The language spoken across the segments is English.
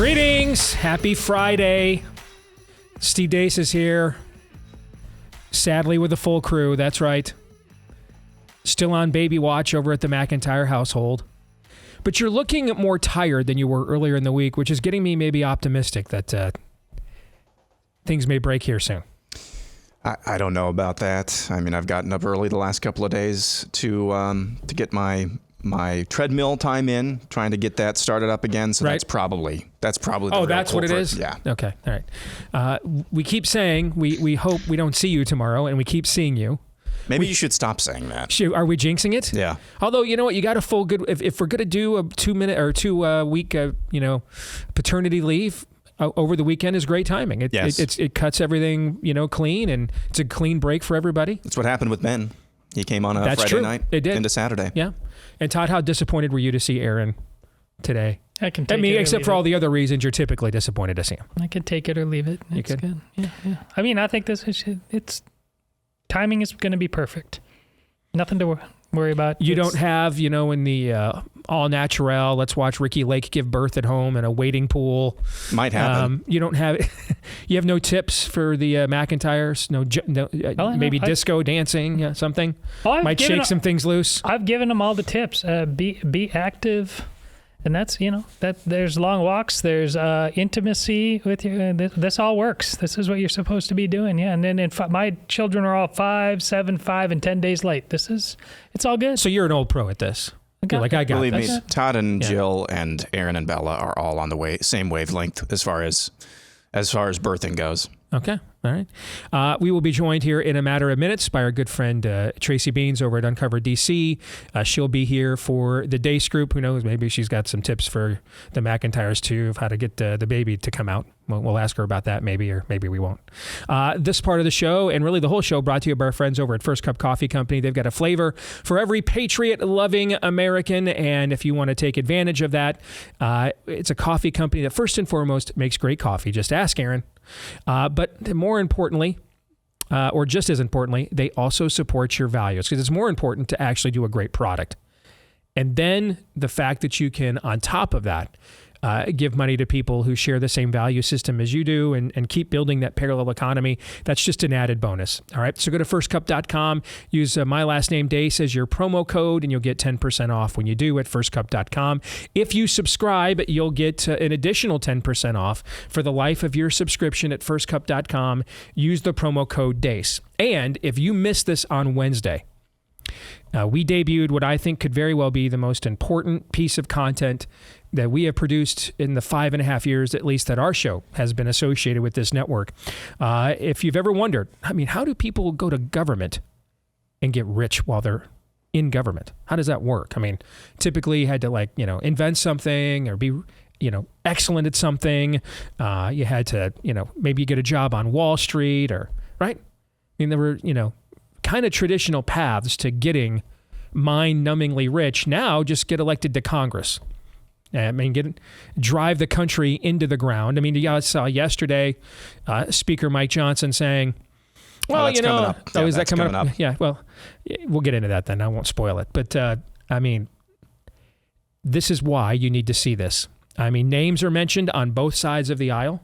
Greetings. Happy Friday. Steve Deace is here. Sadly with a full crew. That's right. Still on baby watch over at the McIntyre household. But you're looking more tired than you were earlier in the week, which is getting me maybe optimistic that things may break here soon. I don't know about that. I mean, I've gotten up early the last couple of days to get my treadmill time in, trying to get that started up again. So that's probably the real that's what it culprit. is? Yeah. Okay. All right. We keep saying we hope we don't see you tomorrow, and we keep seeing you. Maybe you should stop saying that. Are we jinxing it? Yeah. Although, you know what? You got a full good... If we're going to do a 2-minute or 2-week, paternity leave over the weekend is great timing. It cuts everything, clean, and it's a clean break for everybody. That's what happened with Ben. He came on a Friday night into Saturday. Yeah. And Todd, how disappointed were you to see Aaron today? I can take it except for all the other reasons you're typically disappointed to see him. I can take it or leave it. It's good. Yeah. I mean, I think it's timing is going to be perfect. Nothing to worry about. You don't have, in the all natural, let's watch Ricky Lake give birth at home in a waiting pool. Might happen. You don't have, you have no tips for the McIntyres? Maybe disco dancing, something? Might shake some things loose? I've given them all the tips. Be active. And that's, that there's long walks, there's intimacy with you. This all works. This is what you're supposed to be doing. Yeah. And then my children are all 5, 7, 5, and 10 days late. It's all good. So you're an old pro at this. I got Believe this. me, Todd and Jill and Aaron and Bella are all on the same wavelength as far as birthing goes. Okay. All right. We will be joined here in a matter of minutes by our good friend Tracy Beans over at Uncovered DC. She'll be here for the Deace group. Who knows? Maybe she's got some tips for the McIntyres too of how to get the baby to come out. We'll ask her about that maybe, or maybe we won't. This part of the show, and really the whole show, brought to you by our friends over at First Cup Coffee Company. They've got a flavor for every patriot-loving American, and if you want to take advantage of that, it's a coffee company that first and foremost makes great coffee. Just ask Aaron. But more importantly, or just as importantly, they also support your values, because it's more important to actually do a great product. And then the fact that you can, on top of that, give money to people who share the same value system as you do and keep building that parallel economy. That's just an added bonus. All right. So go to firstcup.com, use my last name Deace as your promo code, and you'll get 10% off when you do at firstcup.com. If you subscribe, you'll get an additional 10% off for the life of your subscription at firstcup.com. Use the promo code Deace. And if you missed this on Wednesday, we debuted what I think could very well be the most important piece of content that we have produced in the 5.5 years, at least, that our show has been associated with this network. If you've ever wondered, how do people go to government and get rich while they're in government? How does that work? Typically you had to invent something or be, excellent at something. You had to, maybe get a job on Wall Street right? There were, kind of traditional paths to getting mind-numbingly rich. Now just get elected to Congress. Drive the country into the ground. You guys saw yesterday Speaker Mike Johnson saying, well, that's coming up. Yeah, is that coming up? Yeah, well, we'll get into that then. I won't spoil it. But, this is why you need to see this. Names are mentioned on both sides of the aisle.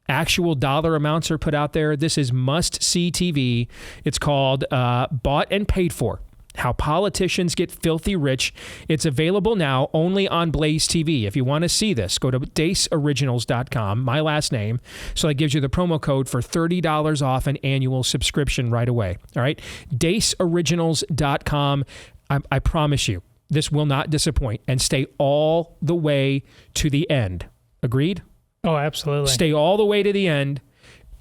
Actual dollar amounts are put out there. This is must-see TV. It's called Bought and Paid For: How Politicians Get Filthy Rich. It's available now only on BlazeTV. If you want to see this, go to DaceOriginals.com, my last name. So that gives you the promo code for $30 off an annual subscription right away. All right? DaceOriginals.com. I promise you, this will not disappoint, and stay all the way to the end. Agreed? Oh, absolutely. Stay all the way to the end.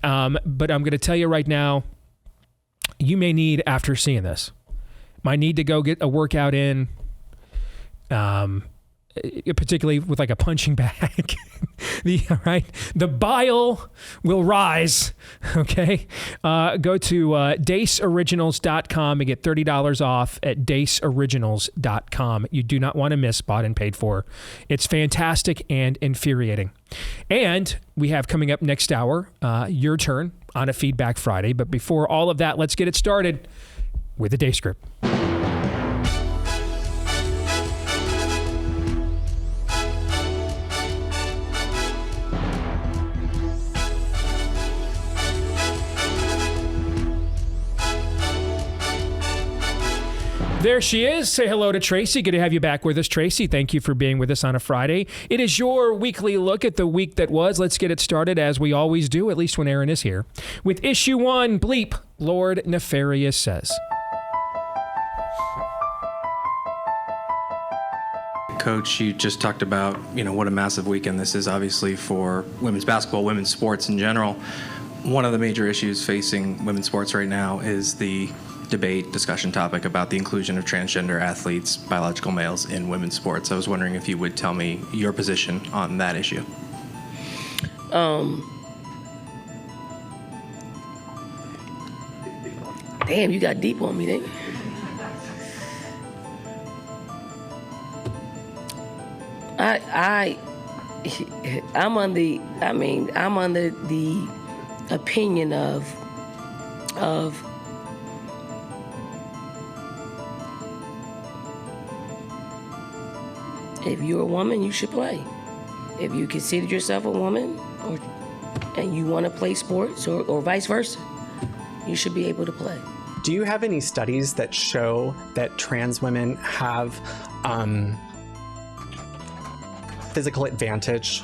But I'm going to tell you right now, you may need, after seeing this, might need to go get a workout in, particularly with a punching bag. The bile will rise. Okay. Go to DaceOriginals.com and get $30 off at DaceOriginals.com. You do not want to miss Bought and Paid For. It's fantastic and infuriating. And we have coming up next hour, your turn on a Feedback Friday. But before all of that, let's get it started with the Deace Group. There she is. Say hello to Tracy. Good to have you back with us, Tracy. Thank you for being with us on a Friday. It is your weekly look at the week that was. Let's get it started as we always do, at least when Aaron is here, with issue 1, bleep, Lord Nefarious says. Coach, you just talked about, what a massive weekend this is, obviously, for women's basketball, women's sports in general. One of the major issues facing women's sports right now is the discussion topic about the inclusion of transgender athletes, biological males, in women's sports. I was wondering if you would tell me your position on that issue. Damn, you got deep on me, didn't you? I'm under the opinion of if you're a woman, you should play. If you consider yourself a woman and you want to play sports or vice versa, you should be able to play. Do you have any studies that show that trans women have physical advantage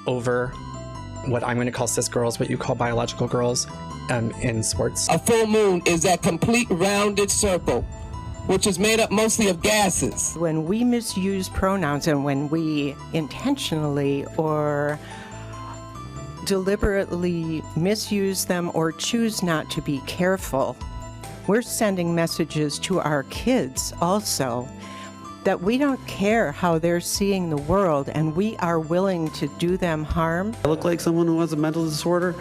over what I'm going to call cis girls, what you call biological girls, in sports? A full moon is that complete rounded circle, which is made up mostly of gases. When we misuse pronouns and when we intentionally or deliberately misuse them or choose not to be careful, we're sending messages to our kids also that we don't care how they're seeing the world and we are willing to do them harm. I look like someone who has a mental disorder?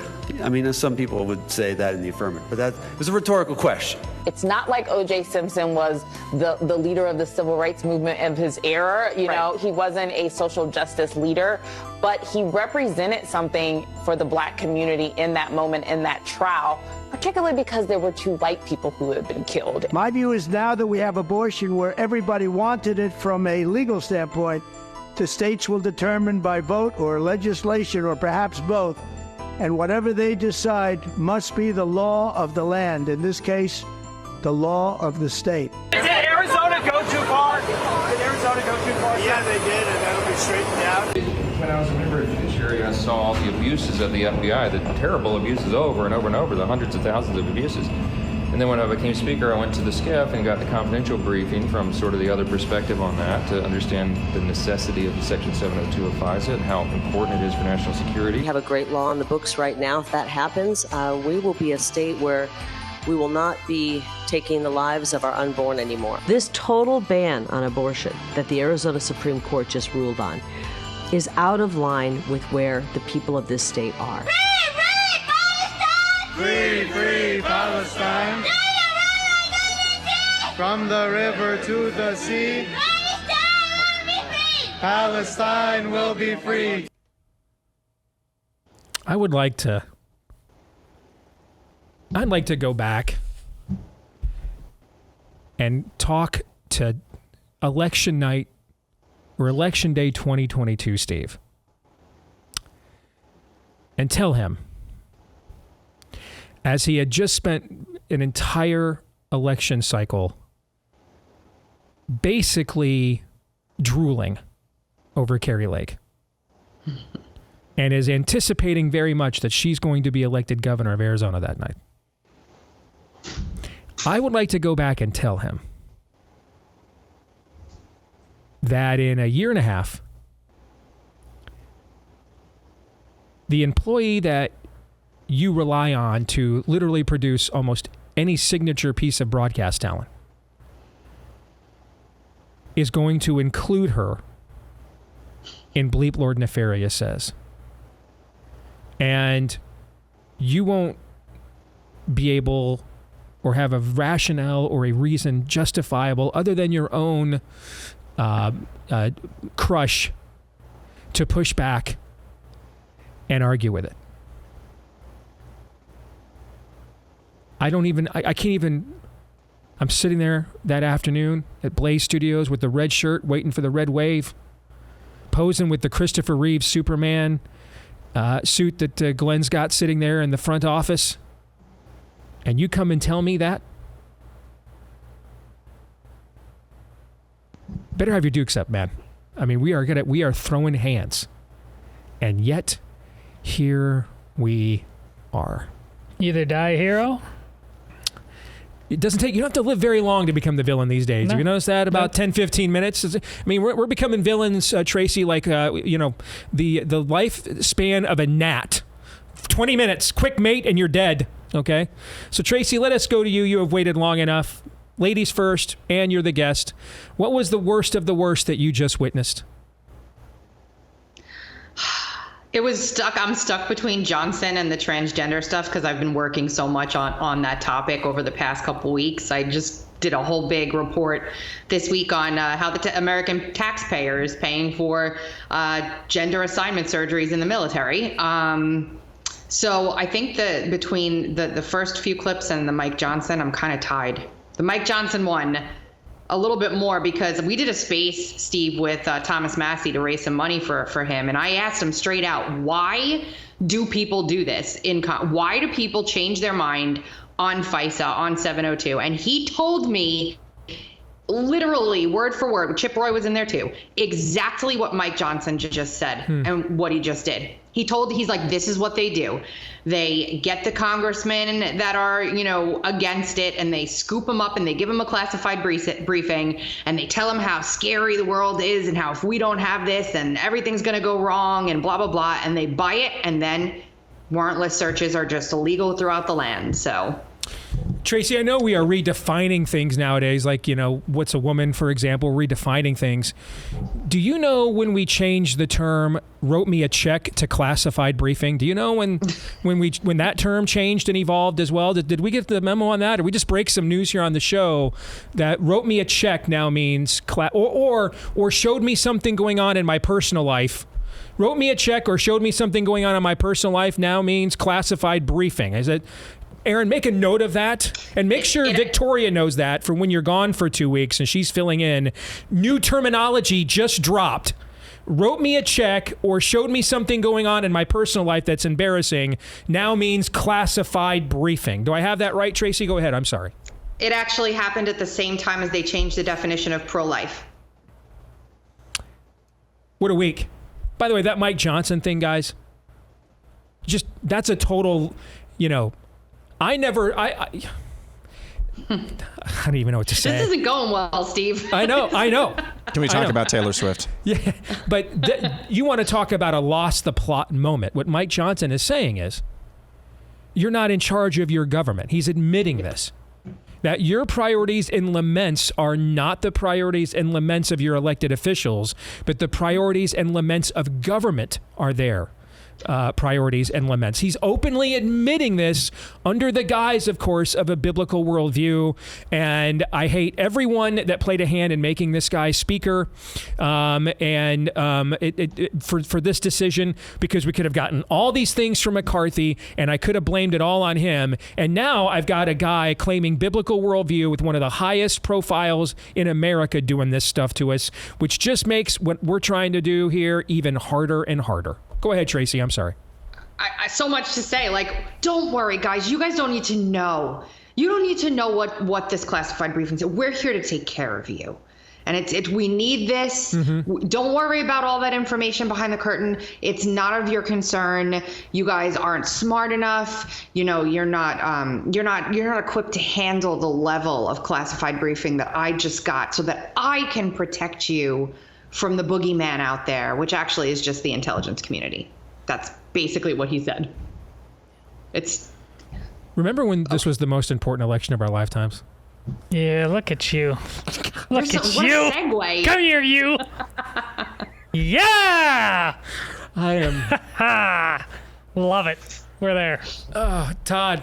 I mean, some people would say that in the affirmative, but that was a rhetorical question. It's not like O.J. Simpson was the leader of the civil rights movement of his era. You know, he wasn't a social justice leader, but he represented something for the black community in that moment, in that trial, particularly because there were 2 white people who had been killed. My view is now that we have abortion where everybody wanted it from a legal standpoint, the states will determine by vote or legislation or perhaps both, and whatever they decide must be the law of the land. In this case, the law of the state. Did Arizona go too far? Did Arizona go too far? Yeah, they did, and that'll be straightened out. When I was a member of the judiciary, I saw all the abuses of the FBI, the terrible abuses over and over and over, the hundreds of thousands of abuses. And then when I became speaker, I went to the SCIF and got the confidential briefing from sort of the other perspective on that to understand the necessity of the Section 702 of FISA and how important it is for national security. We have a great law on the books right now. If that happens, we will be a state where we will not be taking the lives of our unborn anymore. This total ban on abortion that the Arizona Supreme Court just ruled on is out of line with where the people of this state are. Free, free Palestine! From the river to the sea, Palestine will be free. I'd like to go back and talk to election night or election day 2022, Steve, and tell him, as he had just spent an entire election cycle basically drooling over Carrie Lake and is anticipating very much that she's going to be elected governor of Arizona that night. I would like to go back and tell him that in a year and a half, the employee that you rely on to literally produce almost any signature piece of broadcast talent is going to include her in Bleep Lord Nefarious Says. And you won't be able or have a rationale or a reason justifiable other than your own crush to push back and argue with it. I can't even, I'm sitting there that afternoon at Blaze Studios with the red shirt, waiting for the red wave, posing with the Christopher Reeve Superman suit that Glenn's got sitting there in the front office. And you come and tell me that? Better have your dukes up, man. I mean, we are throwing hands. And yet, here we are. Either die a hero. It doesn't take, you don't have to live very long to become the villain these days. No. Have you noticed that? About 10, 15 minutes? I mean, we're becoming villains, Tracy, like, the lifespan of a gnat. 20 minutes, quick mate, and you're dead. Okay? So, Tracy, let us go to you. You have waited long enough. Ladies first, and you're the guest. What was the worst of the worst that you just witnessed? It was I'm stuck between Johnson and the transgender stuff because I've been working so much on that topic over the past couple weeks. I just did a whole big report this week on how the American taxpayer is paying for gender assignment surgeries in the military. So I think that between the first few clips and the Mike Johnson, I'm kind of tied. The Mike Johnson one a little bit more because we did a space, Steve, with Thomas Massey to raise some money for him. And I asked him straight out, why do people do this? Why do people change their mind on FISA, on 702? And he told me, literally word for word, Chip Roy was in there too, exactly what Mike Johnson just said and what he just did. He's like, this is what they do. They get the congressmen that are, against it, and they scoop them up and they give them a classified briefing, and they tell them how scary the world is and how if we don't have this, then everything's going to go wrong and blah, blah, blah. And they buy it, and then warrantless searches are just illegal throughout the land. So, Tracy, I know we are redefining things nowadays, like, what's a woman, for example, redefining things. Do you know when we changed the term wrote me a check to classified briefing? Do you know when that term changed and evolved as well? Did we get the memo on that? Or we just break some news here on the show that wrote me a check now means or showed me something going on in my personal life? Wrote me a check or showed me something going on in my personal life now means classified briefing. Is it? Aaron, make a note of that and make sure Victoria knows that for when you're gone for 2 weeks and she's filling in. New terminology just dropped. Wrote me a check or showed me something going on in my personal life that's embarrassing now means classified briefing. Do I have that right, Tracy? Go ahead. I'm sorry. It actually happened at the same time as they changed the definition of pro-life. What a week. By the way, that Mike Johnson thing, guys, that's a total, I don't even know what to say. This isn't going well, Steve. I know. Can we talk about Taylor Swift? Yeah, but you want to talk about a lost the plot moment. What Mike Johnson is saying is, you're not in charge of your government. He's admitting this. That your priorities and laments are not the priorities and laments of your elected officials, but the priorities and laments of government are there. Priorities and laments. He's openly admitting this under the guise, of course, of a biblical worldview. And I hate everyone that played a hand in making this guy speaker for this decision, because we could have gotten all these things from McCarthy and I could have blamed it all on him. And now I've got a guy claiming biblical worldview with one of the highest profiles in America doing this stuff to us, which just makes what we're trying to do here even harder and harder. Go ahead, Tracy. I'm sorry. I so much to say. Don't worry, guys. You guys don't need to know. You don't need to know what this classified briefing is. We're here to take care of you. And we need this. Mm-hmm. Don't worry about all that information behind the curtain. It's not of your concern. You guys aren't smart enough. You're not equipped to handle the level of classified briefing that I just got so that I can protect you from the boogeyman out there, which actually is just the intelligence community. That's basically what he said. Remember when this was the most important election of our lifetimes? Yeah, look at you. Look at what you. A segue. Come here, you. Yeah. I am. Love it. We're there. Oh, Todd.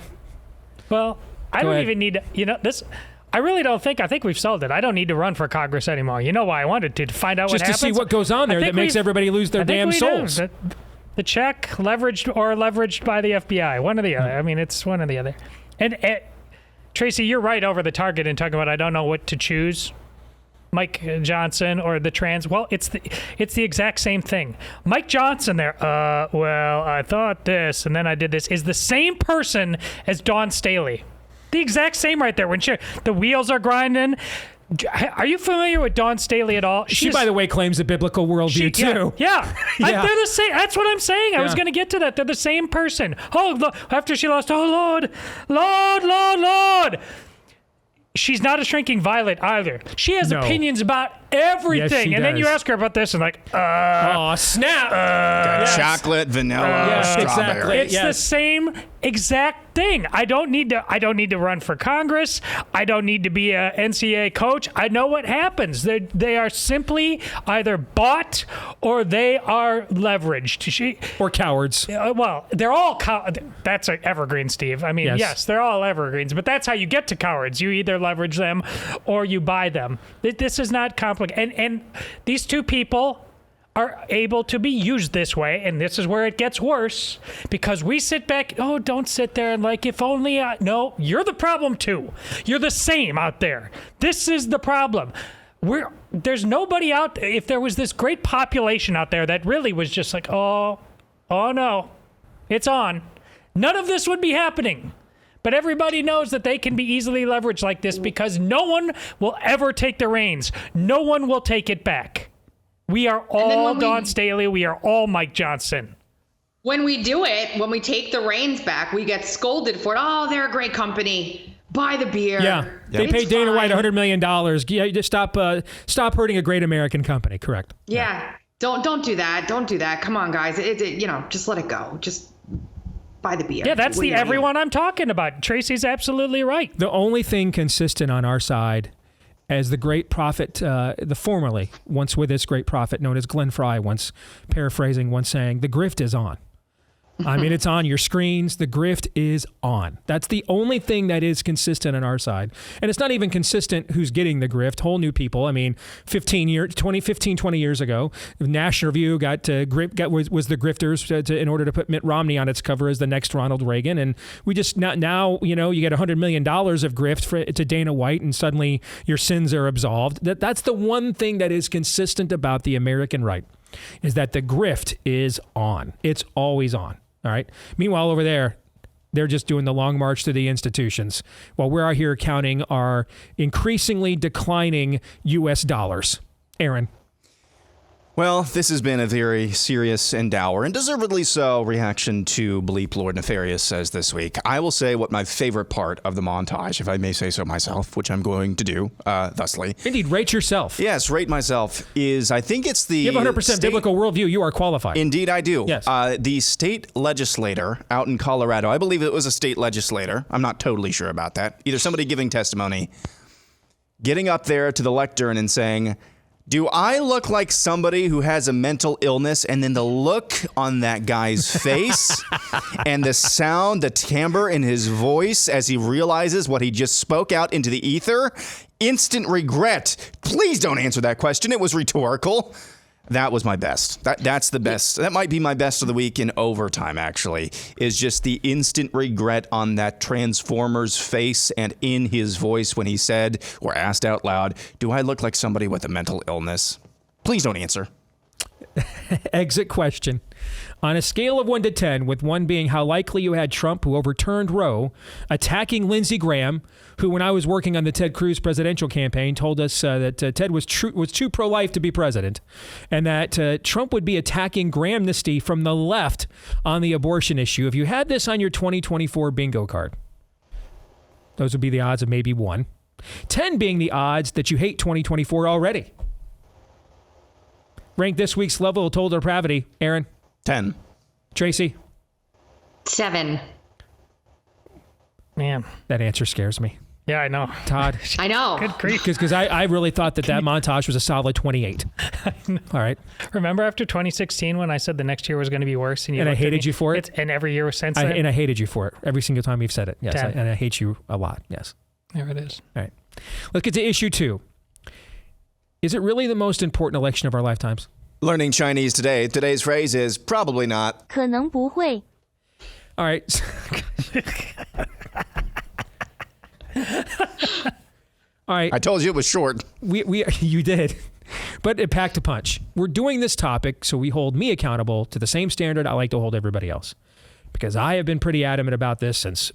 Well, I don't even need to, this. I really don't think. I think we've solved it. I don't need to run for Congress anymore. You know why I wanted to find out just what happens. Just to see what goes on there that makes everybody lose their damn souls. The check leveraged by the FBI. One or the other. I mean, it's one or the other. And Tracy, you're right over the target in talking about I don't know what to choose. Mike Johnson or the trans. Well, it's the exact same thing. Mike Johnson there. Well, I thought this and then I did this is the same person as Dawn Staley. The exact same right there. When the wheels are grinding, Are you familiar with Dawn Staley at all? She, by the way, claims a biblical worldview too. Yeah. Yeah. They're the same. That's what I'm saying. I was going to get to that. They're the same person. After she lost, oh Lord, Lord, Lord, Lord. She's not a shrinking violet either. She has opinions about everything. Yes, and then you ask her about this and snap. Got chocolate, vanilla, strawberry. Exactly. It's the same exact thing. I don't need to run for Congress. I don't need to be a NCAA coach. I know what happens. They are simply either bought or they are leveraged. Or cowards. Well, they're all that's an evergreen, Steve. I mean, yes, they're all evergreens, but that's how you get to cowards. You either leverage them or you buy them. This is not complicated. And these two people are able to be used this way, and this is where it gets worse, because we sit back, don't sit there and if only no, you're the problem too. You're the same out there. This is the problem. There's nobody out there. If there was this great population out there that really was just oh no, it's on, none of this would be happening. But everybody knows that they can be easily leveraged like this because no one will ever take the reins. No one will take it back. We are all Dawn Staley. We are all Mike Johnson. When we do it, when we take the reins back, we get scolded for it. Oh, they're a great company. Buy the beer. Yeah. They paid Dana White $100 million. Yeah, just stop hurting a great American company. Correct. Yeah. Don't do that. Don't do that. Come on, guys. Just let it go. Just buy the beer. Yeah, that's the everyone I'm talking about. Tracy's absolutely right. The only thing consistent on our side, as the great prophet, the formerly once with this great prophet known as Glenn Fry, once saying, the grift is on. I mean, it's on your screens. The grift is on. That's the only thing that is consistent on our side. And it's not even consistent who's getting the grift. Whole new people. I mean, 20 years ago, National Review was the grifters in order to put Mitt Romney on its cover as the next Ronald Reagan. And we just now you get $100 million of grift to Dana White, and suddenly your sins are absolved. That's the one thing that is consistent about the American right, is that the grift is on. It's always on. All right. Meanwhile, over there, they're just doing the long march to the institutions while we're out here counting our increasingly declining U.S. dollars. Aaron. Well, this has been a very serious and dour, and deservedly so, reaction to Bleep Lord Nefarious says this week. I will say what my favorite part of the montage, if I may say so myself, which I'm going to do thusly. Indeed, rate yourself. Yes, rate myself is, I think it's the... You have 100% biblical worldview. You are qualified. Indeed, I do. Yes. The state legislator out in Colorado, I believe it was a state legislator. I'm not totally sure about that. Either somebody giving testimony, getting up there to the lectern and saying, do I look like somebody who has a mental illness? And then the look on that guy's face and the sound, the timbre in his voice as he realizes what he just spoke out into the ether. Instant regret. Please don't answer that question. It was rhetorical. That was my best. That's the best. That might be my best of the week in overtime, actually, is just the instant regret on that Transformer's face and in his voice when he said or asked out loud, do I look like somebody with a mental illness? Please don't answer. Exit question. On a scale of 1 to 10, with 1 being how likely you had Trump, who overturned Roe, attacking Lindsey Graham, who, when I was working on the Ted Cruz presidential campaign, told us that Ted was too pro-life to be president, and that Trump would be attacking Grahamnesty from the left on the abortion issue. If you had this on your 2024 bingo card, those would be the odds of maybe 1. 10 being the odds that you hate 2024 already. Rank this week's level of total depravity. Aaron? 10. Tracy? 7. Man. That answer scares me. Yeah, I know. Todd? I know. Good grief. Because I really thought that montage was a solid 28. All right. Remember after 2016 when I said the next year was going to be worse? And I hated you for it? And every year since then? And I hated you for it. Every single time you've said it. Yes. 10. And I hate you a lot. Yes. There it is. All right. Let's get to issue 2. Is it really the most important election of our lifetimes? Learning Chinese today. Today's phrase is probably not. 可能不会. All right. All right. I told you it was short. You did. But it packed a punch. We're doing this topic so we hold me accountable to the same standard I like to hold everybody else. Because I have been pretty adamant about this since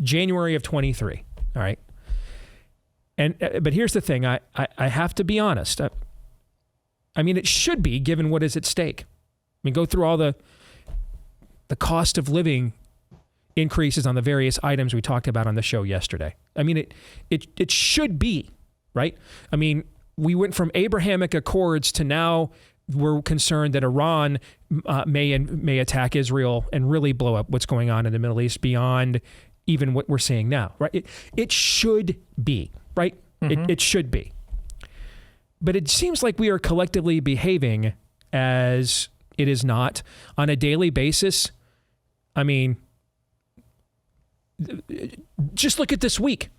January of 23. All right. But here's the thing. I have to be honest. I mean, it should be, given what is at stake. I mean, go through all the cost of living increases on the various items we talked about on the show yesterday. I mean, it should be, right? I mean, we went from Abrahamic Accords to now we're concerned that Iran may attack Israel and really blow up what's going on in the Middle East beyond even what we're seeing now, right? It should be, right? Mm-hmm. It should be. But it seems like we are collectively behaving as it is not on a daily basis. I mean, just look at this week.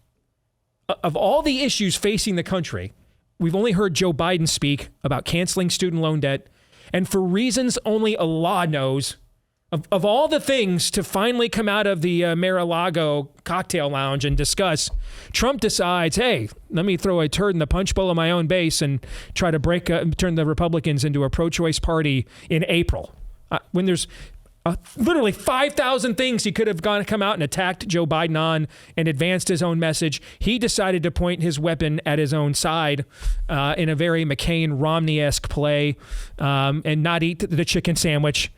Of all the issues facing the country, we've only heard Joe Biden speak about canceling student loan debt, and for reasons only Allah knows, of all the things to finally come out of the Mar-a-Lago cocktail lounge and discuss, Trump decides, hey, let me throw a turd in the punch bowl of my own base and try to turn the Republicans into a pro-choice party in April. When there's literally 5,000 things he could have come out and attacked Joe Biden on and advanced his own message, he decided to point his weapon at his own side in a very McCain-Romney-esque play and not eat the chicken sandwich.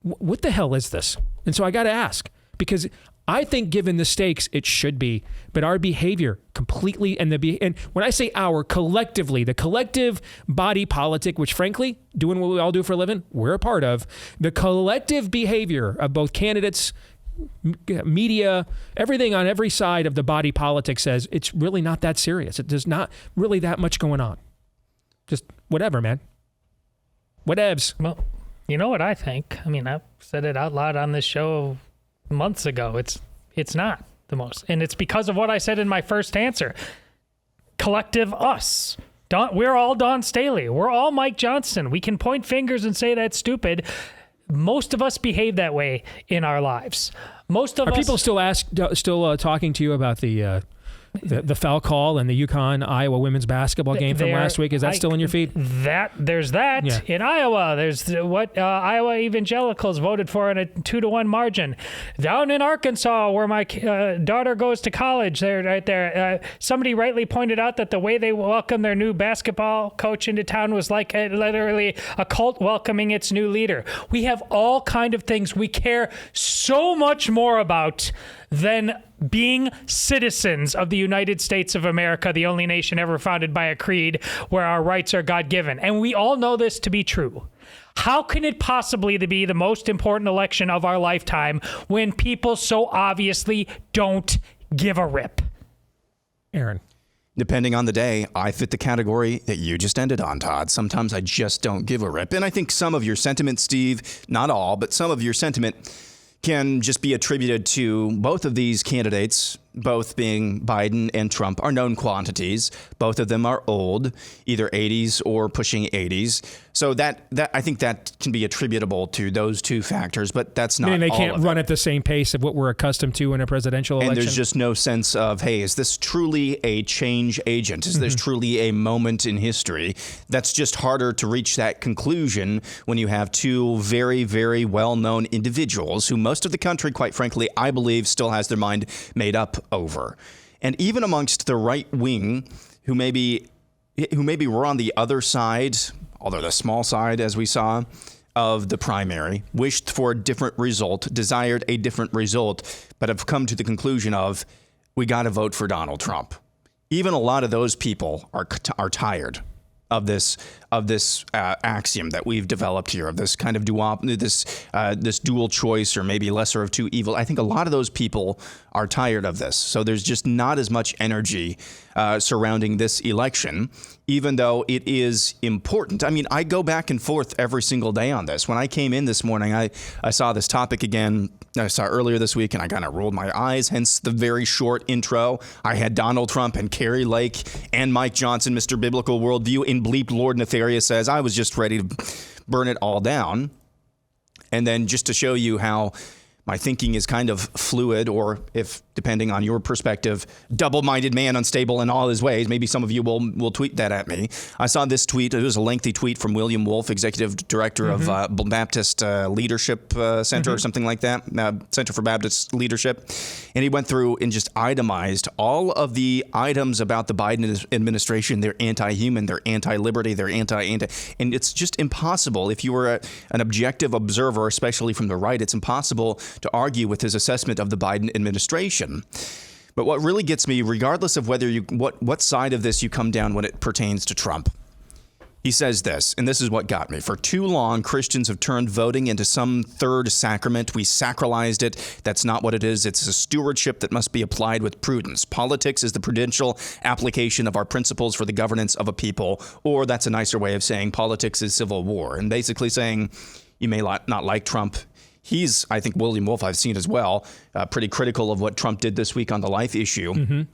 What the hell is this? And so I got to ask, because I think given the stakes, it should be, but our behavior completely, and when I say our, collectively, the collective body politic, which frankly, doing what we all do for a living, we're a part of, the collective behavior of both candidates, media, everything on every side of the body politic says it's really not that serious. There's not really that much going on. Just whatever, man. Whatevs. Well, you know what I think? I mean, I've said it out loud on this show months ago. It's not the most. And it's because of what I said in my first answer. Collective us. We're all Don Staley. We're all Mike Johnson. We can point fingers and say that's stupid. Most of us behave that way in our lives. Most of us. Are people still talking to you about the foul call and the UConn-Iowa women's basketball game from last week? Is that still in your feed? There's that. Yeah. In Iowa. There's what Iowa evangelicals voted for in a 2-1 margin. Down in Arkansas, where my daughter goes to college, right there, somebody rightly pointed out that the way they welcomed their new basketball coach into town was like literally a cult welcoming its new leader. We have all kind of things we care so much more about than being citizens of the United States of America, the only nation ever founded by a creed where our rights are God-given. And we all know this to be true. How can it possibly be the most important election of our lifetime when people so obviously don't give a rip? Aaron. Depending on the day, I fit the category that you just ended on, Todd. Sometimes I just don't give a rip. And I think some of your sentiment, Steve, not all, but some of your sentiment can just be attributed to both of these candidates, both being Biden and Trump, are known quantities. Both of them are old, either 80s or pushing 80s. So that I think that can be attributable to those two factors, but that's not all of it. Meaning they can't run at the same pace of what we're accustomed to in a presidential election? And there's just no sense of, hey, is this truly a change agent? Is this truly a moment in history? That's just harder to reach that conclusion when you have two very, very well-known individuals who most of the country, quite frankly, I believe still has their mind made up over. And even amongst the right wing, who maybe were on the other side, although the small side, as we saw, of the primary, wished for a different result, desired a different result, but have come to the conclusion of, we got to vote for Donald Trump. Even a lot of those people are tired of this axiom that we've developed here, of this kind of this dual choice, or maybe lesser of two evil. I think a lot of those people are tired of this. So there's just not as much energy surrounding this election, even though it is important. I mean, I go back and forth every single day on this. When I came in this morning, I saw this topic again. I saw earlier this week, and I kind of rolled my eyes, hence the very short intro. I had Donald Trump and Carrie Lake and Mike Johnson, Mr. Biblical Worldview, in bleeped Lord Nefarious says. I was just ready to burn it all down. And then just to show you how my thinking is kind of fluid, or if depending on your perspective, double-minded man, unstable in all his ways. Maybe some of you will tweet that at me. I saw this tweet. It was a lengthy tweet from William Wolf, executive director of Baptist Leadership Center or something like that, Center for Baptist Leadership. And he went through and just itemized all of the items about the Biden administration. They're anti-human, they're anti-liberty, they're anti. And it's just impossible. If you were an objective observer, especially from the right, it's impossible to argue with his assessment of the Biden administration. But what really gets me, regardless of whether what side of this you come down when it pertains to Trump, he says this, and this is what got me. For too long, Christians have turned voting into some third sacrament. We sacralized it. That's not what it is. It's a stewardship that must be applied with prudence. Politics is the prudential application of our principles for the governance of a people, or that's a nicer way of saying politics is civil war. And basically saying you may not like Trump. He's, I think William Wolf I've seen as well, pretty critical of what Trump did this week on the life issue.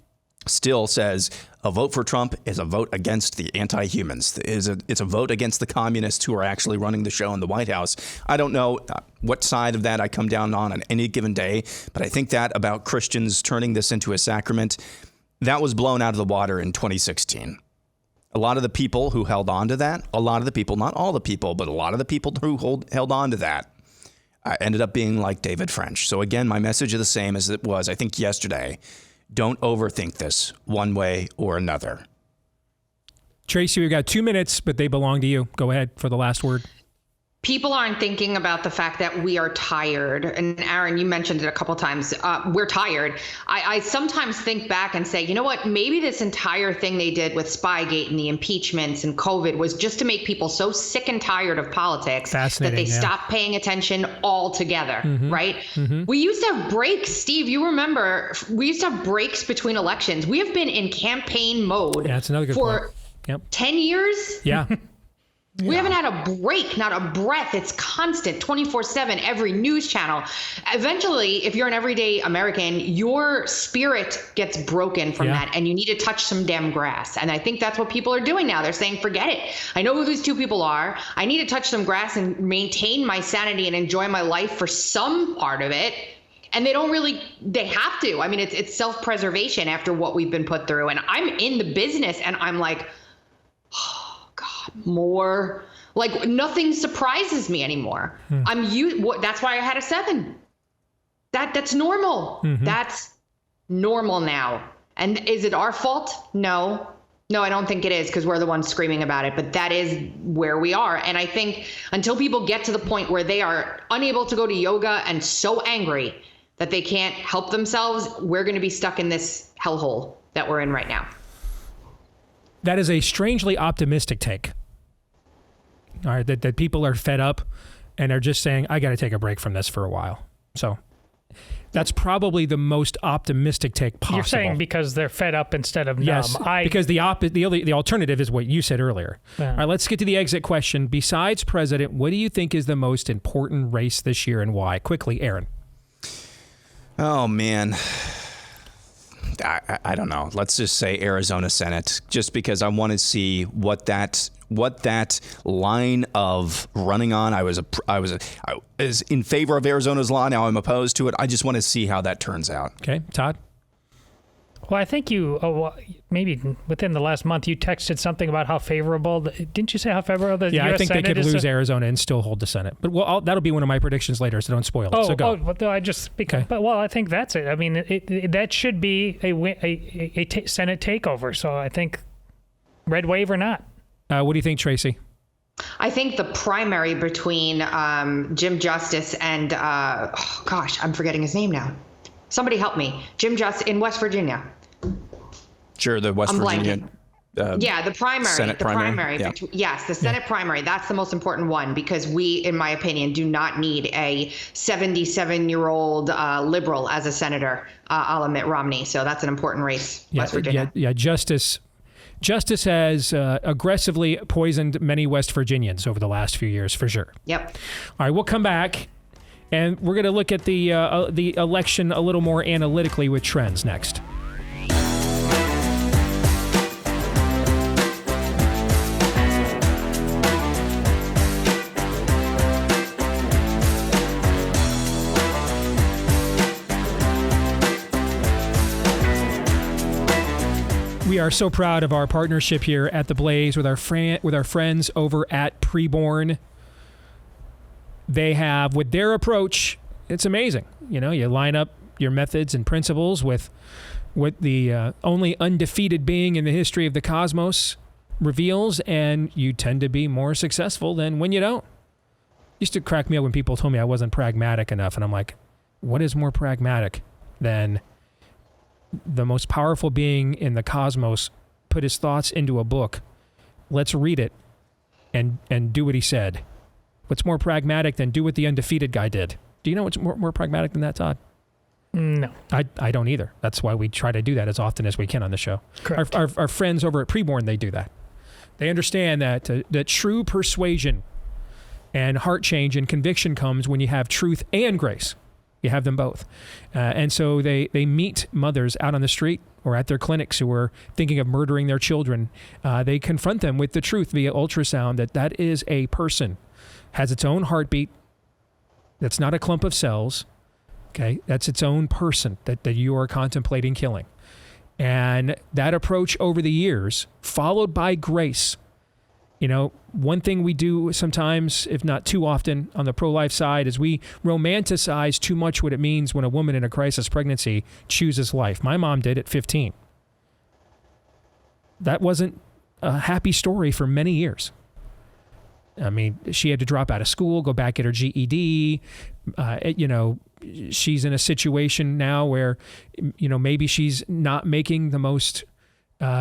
Still says a vote for Trump is a vote against the anti-humans. It's a vote against the communists who are actually running the show in the White House. I don't know what side of that I come down on any given day, but I think that about Christians turning this into a sacrament, that was blown out of the water in 2016. A lot of the people who held on to that, a lot of the people, not all the people, but a lot of the people who held on to that ended up being like David French. So again, my message is the same as it was, I think, yesterday. Don't overthink this one way or another. Tracy, we've got 2 minutes, but they belong to you. Go ahead for the last word. People aren't thinking about the fact that we are tired. And Aaron, you mentioned it a couple times. We're tired. I sometimes think back and say, you know what? Maybe this entire thing they did with Spygate and the impeachments and COVID was just to make people so sick and tired of politics that they stopped paying attention altogether, right? We used to have breaks. Steve, you remember, we used to have breaks between elections. We have been in campaign mode that's another good for point. 10 years. Yeah. We haven't had a break, not a breath. It's constant, 24/7, every news channel. Eventually, if you're an everyday American, your spirit gets broken from that, and you need to touch some damn grass. And I think that's what people are doing now. They're saying, forget it. I know who these two people are. I need to touch some grass and maintain my sanity and enjoy my life for some part of it. And they have to. I mean, it's self-preservation after what we've been put through. And I'm in the business, and I'm like, more, like, nothing surprises me anymore. That's why I had a 7. That's normal. That's normal now. And is it our fault? No, I don't think it is, because we're the ones screaming about it, but that is where we are. And I think until people get to the point where they are unable to go to yoga and so angry that they can't help themselves, we're going to be stuck in this hellhole that we're in right now. That is a strangely optimistic take. All right, that people are fed up and are just saying, I got to take a break from this for a while. So that's probably the most optimistic take possible. You're saying because they're fed up instead of numb. Yes, because the alternative is what you said earlier. Yeah. All right, let's get to the exit question. Besides president, what do you think is the most important race this year and why? Quickly, Aaron. Oh, man. I don't know. Let's just say Arizona Senate, just because I want to see what that line of running on. I was in favor of Arizona's law. Now I'm opposed to it. I just want to see how that turns out. Okay, Todd. Well, I think maybe within the last month you texted something about how favorable. Didn't you say how favorable the U.S. Senate is? I think they could lose Arizona and still hold the Senate. But that'll be one of my predictions later, so don't spoil it. So go. I think that's it. I mean, that should be a Senate takeover. So I think red wave or not. What do you think, Tracy? I think the primary between Jim Justice and I'm forgetting his name now. Somebody help me. Jim Justice in West Virginia. Sure, the West Virginia. The primary. Senate primary. Yes, the Senate primary. That's the most important one, because we, in my opinion, do not need a 77-year-old liberal as a senator, a la Mitt Romney. So that's an important race, West Virginia. Yeah, Justice has aggressively poisoned many West Virginians over the last few years, for sure. Yep. All right, we'll come back, and we're going to look at the election a little more analytically with trends next. We are so proud of our partnership here at the Blaze with our friends over at Preborn. They have, with their approach, it's amazing. You know, you line up your methods and principles with what the only undefeated being in the history of the cosmos reveals, and you tend to be more successful than when you don't. It used to crack me up when people told me I wasn't pragmatic enough, and I'm like, what is more pragmatic than the most powerful being in the cosmos put his thoughts into a book? Let's read it and do what he said. What's more pragmatic than do what the undefeated guy did? Do you know what's more pragmatic than that, Todd? No. I don't either. That's why we try to do that as often as we can on the show. Correct. Our friends over at Preborn, they do that. They understand that true persuasion and heart change and conviction comes when you have truth and grace. You have them both. And so they meet mothers out on the street or at their clinics who are thinking of murdering their children. They confront them with the truth via ultrasound that is a person, has its own heartbeat, that's not a clump of cells, okay? That's its own person that you are contemplating killing. And that approach over the years, followed by grace. You know, one thing we do sometimes, if not too often, on the pro-life side is we romanticize too much what it means when a woman in a crisis pregnancy chooses life. My mom did at 15. That wasn't a happy story for many years. I mean, she had to drop out of school, go back, get her GED. You know, she's in a situation now where, you know, maybe she's not making the most...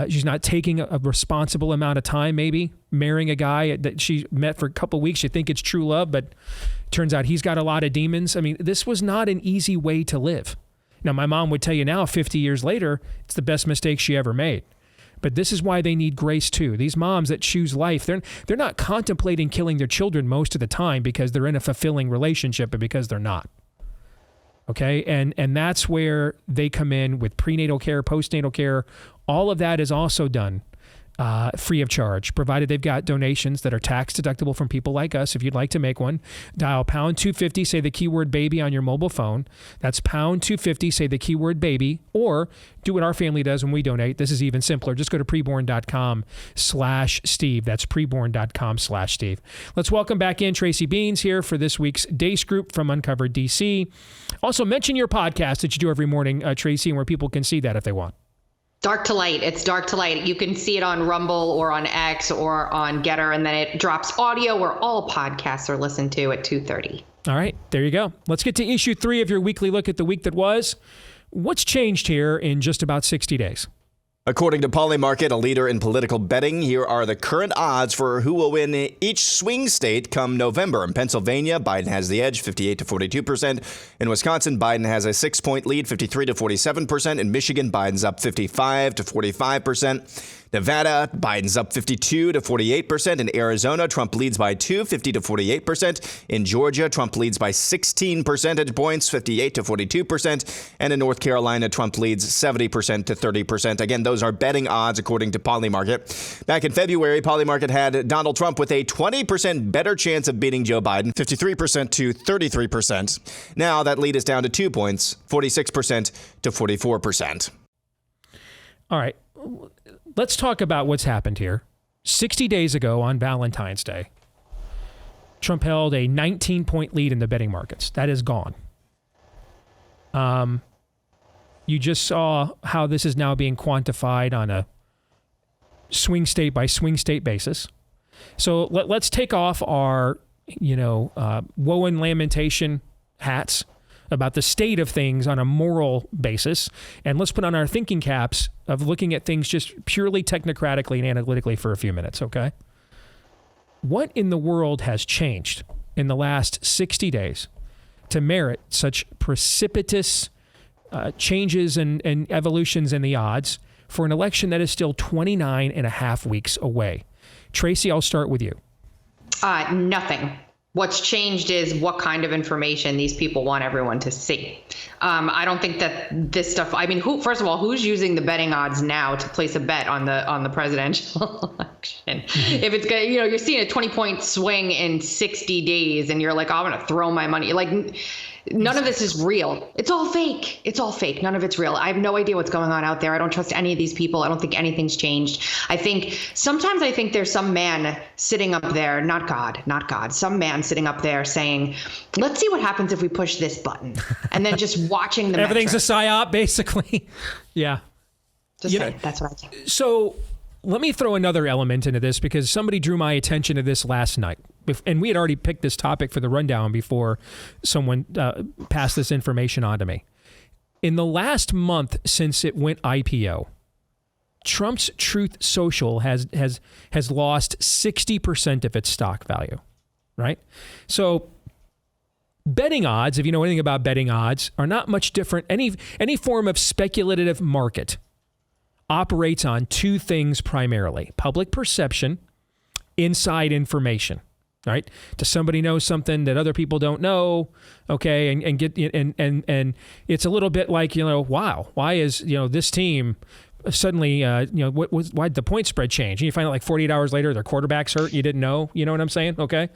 she's not taking a responsible amount of time, maybe marrying a guy that she met for a couple of weeks. You think it's true love, but turns out he's got a lot of demons. I mean, this was not an easy way to live. Now, my mom would tell you now, 50 years later, it's the best mistake she ever made. But this is why they need grace too. These moms that choose life, they're not contemplating killing their children most of the time because they're in a fulfilling relationship, but because they're not. Okay, and that's where they come in with prenatal care, postnatal care. All of that is also done free of charge, provided they've got donations that are tax deductible from people like us. If you'd like to make one, dial pound 250, say the keyword baby on your mobile phone. That's pound 250, say the keyword baby, or do what our family does when we donate. This is even simpler. Just go to preborn.com/Steve. That's preborn.com/Steve. Let's welcome back in Tracy Beans here for this week's Dace Group from Uncovered DC. Also, mention your podcast that you do every morning, Tracy, and where people can see that if they want. Dark to Light. It's Dark to Light. You can see it on Rumble or on X or on Getter, and then it drops audio where all podcasts are listened to at 2:30. All right, there you go. Let's get to issue 3 of your weekly look at the week that was. What's changed here in just about 60 days? According to Polymarket, a leader in political betting, here are the current odds for who will win each swing state come November. In Pennsylvania, Biden has the edge, 58 to 42%. In Wisconsin, Biden has a 6-point lead, 53 to 47%. In Michigan, Biden's up 55 to 45%. Nevada, Biden's up 52 to 48%. In Arizona, Trump leads by 2, 50 to 48%. In Georgia, Trump leads by 16 percentage points, 58 to 42%. And in North Carolina, Trump leads 70% to 30%. Again, those are betting odds according to Polymarket. Back in February, Polymarket had Donald Trump with a 20% better chance of beating Joe Biden, 53% to 33%. Now that lead is down to 2 points, 46% to 44%. All right. Let's talk about what's happened here. 60 days ago on Valentine's Day, Trump held a 19-point lead in the betting markets. That is gone. You just saw how this is now being quantified on a swing state by swing state basis. So let's take off our, woe and lamentation hats about the state of things on a moral basis, and let's put on our thinking caps of looking at things just purely technocratically and analytically for a few minutes, okay? What in the world has changed in the last 60 days to merit such precipitous changes and evolutions in the odds for an election that is still 29 and a half weeks away? Tracy, I'll start with you. Nothing. What's changed is what kind of information these people want everyone to see. I don't think that this stuff, first of all, who's using the betting odds now to place a bet on the presidential election? If it's good, you're seeing a 20-point swing in 60 days and you're like, I'm going to throw my money. Like, None of this is real. It's all fake. It's all fake. None of it's real. I have no idea what's going on out there. I don't trust any of these people. I don't think anything's changed. Sometimes I think there's some man sitting up there, not God, some man sitting up there saying, let's see what happens if we push this button. And then just watching the Everything's metrics. a psyop, basically. Yeah. That's what I think. So let me throw another element into this, because somebody drew my attention to this last night. And we had already picked this topic for the rundown before someone passed this information on to me. In the last month since it went IPO, Trump's Truth Social has lost 60% of its stock value, right? So betting odds, if you know anything about betting odds, are not much different. Any form of speculative market operates on two things primarily: public perception, inside information. Right? Does somebody know something that other people don't know? Okay, and it's a little bit like, wow, why is this team suddenly why'd the point spread change? And you find out like 48 hours later their quarterback's hurt. You didn't know. You know what I'm saying? Okay,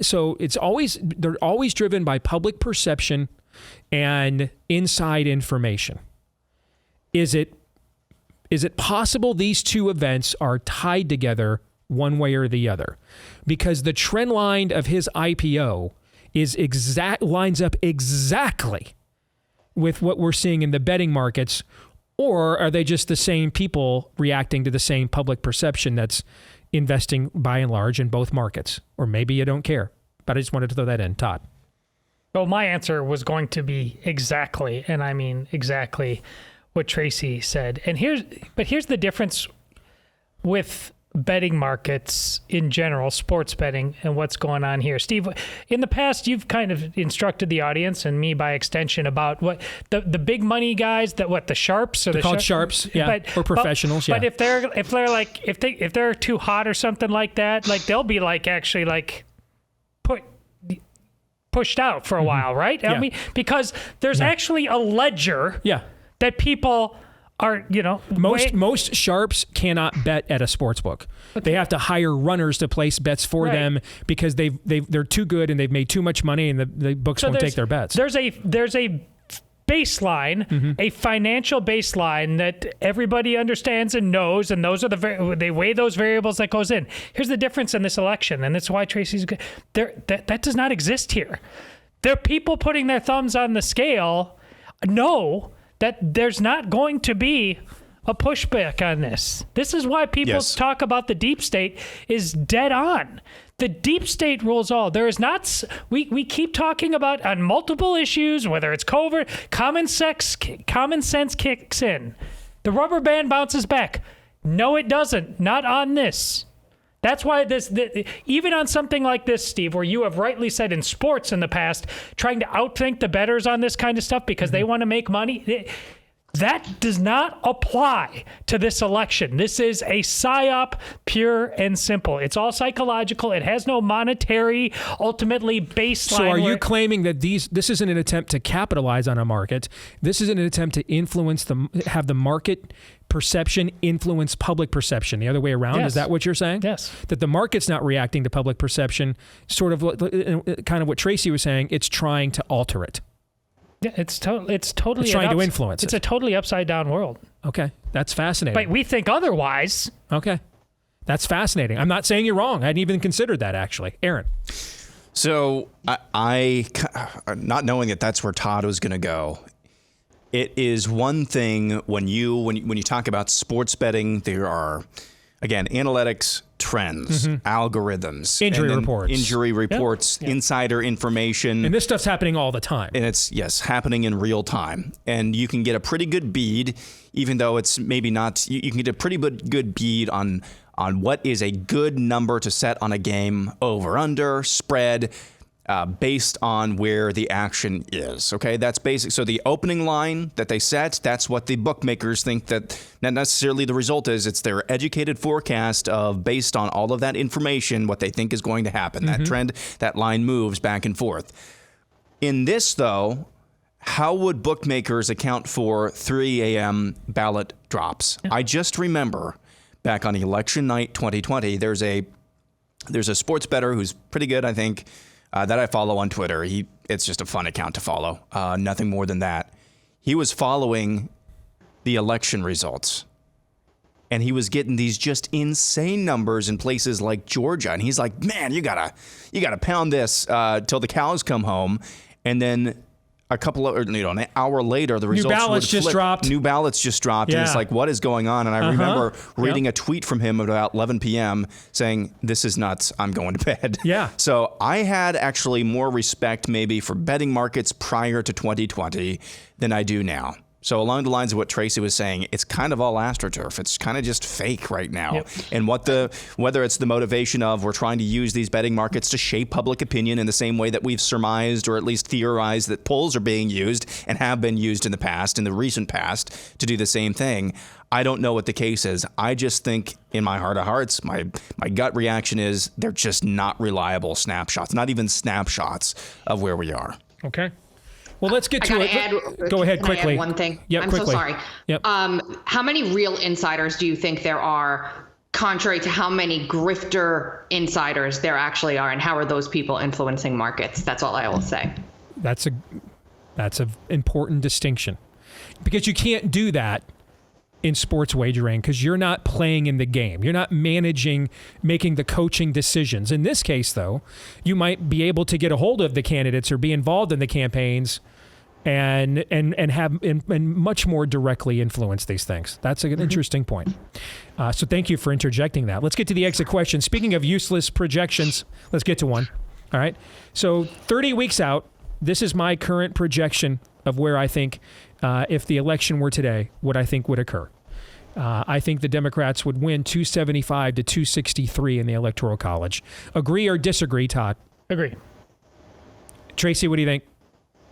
so they're always driven by public perception and inside information. Is it possible these two events are tied together one way or the other? Because the trend line of his IPO lines up exactly with what we're seeing in the betting markets, or are they just the same people reacting to the same public perception that's investing by and large in both markets? Or maybe you don't care, but I just wanted to throw that in. Todd. Well, my answer was going to be exactly, and I mean exactly what Tracy said. And here's the difference with betting markets in general, sports betting, and what's going on here. Steve, in the past, you've kind of instructed the audience, and me by extension, about what the big money guys, the sharps, or they're called sharps, yeah, or professionals, yeah. But if they're too hot or something like that, like they'll be like actually like pushed out for a while, right? Yeah. I mean, because there's actually a ledger that people are, most sharps cannot bet at a sports book. They have to hire runners to place bets for them because they're too good and they've made too much money, and the books won't take their bets. There's a baseline, a financial baseline that everybody understands and knows, and those are they weigh those variables that goes in. Here's the difference in this election, and that's why Tracy's there. That does not exist here. There are people putting their thumbs on the scale. No. That there's not going to be a pushback on this. This is why people talk about the deep state is dead on. The deep state rules all. There is not. We keep talking about on multiple issues, whether it's covert, common sense kicks in. The rubber band bounces back. No, it doesn't. Not on this. That's why even on something like this, Steve, where you have rightly said in sports in the past, trying to outthink the bettors on this kind of stuff because they want to make money, that does not apply to this election. This is a psyop, pure and simple. It's all psychological. It has no monetary, ultimately, baseline. So are you claiming that this isn't an attempt to capitalize on a market? This is an attempt to have the market perception influence public perception the other way around? Yes. Is that what you're saying? Yes. That the market's not reacting to public perception, sort of kind of what Tracy was saying, it's trying to alter it. Yeah, it's totally trying to influence It's a totally upside down world. Okay, that's fascinating. But we think otherwise. Okay, that's fascinating. I'm not saying you're wrong. I hadn't even considered that, actually. Aaron. So I not knowing that that's where Todd was going to go, it is one thing when you talk about sports betting, there are, again, analytics, trends, algorithms, injury reports, insider information. And this stuff's happening all the time. And it's, happening in real time. And you can get a pretty good bead, even though it's maybe not, you can get a pretty good bead on what is a good number to set on a game, over, under, spread, based on where the action is. Okay, that's basic. So the opening line that they set, that's what the bookmakers think that not necessarily the result is. It's their educated forecast of, based on all of that information, what they think is going to happen. That trend, that line moves back and forth. In this, though, how would bookmakers account for 3 a.m. ballot drops? Yeah. I just remember back on election night 2020, there's a sports bettor who's pretty good, I think, that I follow on Twitter. it's just a fun account to follow. Nothing more than that. He was following the election results. And he was getting these just insane numbers in places like Georgia. And he's like, man, you gotta pound this till the cows come home. And then an hour later, the results New ballots just dropped. Yeah. And it's like, what is going on? And I remember reading a tweet from him at about 11 p.m. saying, this is nuts. I'm going to bed. Yeah. So I had actually more respect maybe for betting markets prior to 2020 than I do now. So along the lines of what Tracy was saying, it's kind of all AstroTurf. It's kind of just fake right now. Yep. And whether it's the motivation of we're trying to use these betting markets to shape public opinion in the same way that we've surmised or at least theorized that polls are being used and have been used in the recent past to do the same thing. I don't know what the case is. I just think in my heart of hearts, my gut reaction is they're just not reliable snapshots, not even snapshots of where we are. Okay. Well, let's get to it. Go ahead quickly. Can I add one thing? Yep, I'm quickly. so sorry. Yep. How many real insiders do you think there are, contrary to how many grifter insiders there actually are, and how are those people influencing markets? That's all I will say. That's an important distinction, because you can't do that in sports wagering because you're not playing in the game. You're not making the coaching decisions. In this case, though, you might be able to get a hold of the candidates or be involved in the campaigns and much more directly influence these things. That's an interesting point. So thank you for interjecting that. Let's get to the exit question. Speaking of useless projections, let's get to one. All right. So 30 weeks out, this is my current projection of where I think, if the election were today, what I think would occur. I think the Democrats would win 275 to 263 in the Electoral College. Agree or disagree, Todd? Agree. Tracy, what do you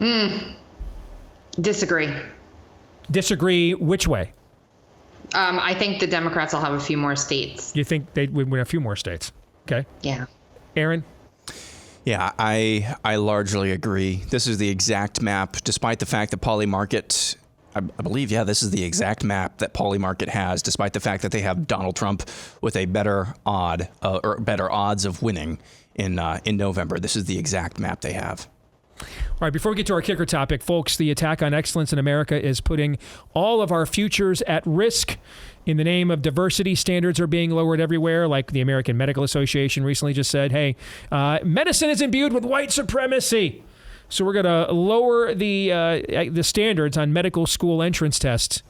think? Disagree. Disagree which way? I think the Democrats will have a few more states. You think they would win a few more states? Okay. Yeah. Aaron? Yeah, I largely agree. This is the exact map, despite the fact that Polymarket, I believe, this is the exact map that Polymarket has, despite the fact that they have Donald Trump with a better odds of winning in November. This is the exact map they have. All right, before we get to our kicker topic, folks, the attack on excellence in America is putting all of our futures at risk. In the name of diversity, standards are being lowered everywhere, like the American Medical Association recently just said, hey, medicine is imbued with white supremacy. So we're going to lower the standards on medical school entrance tests.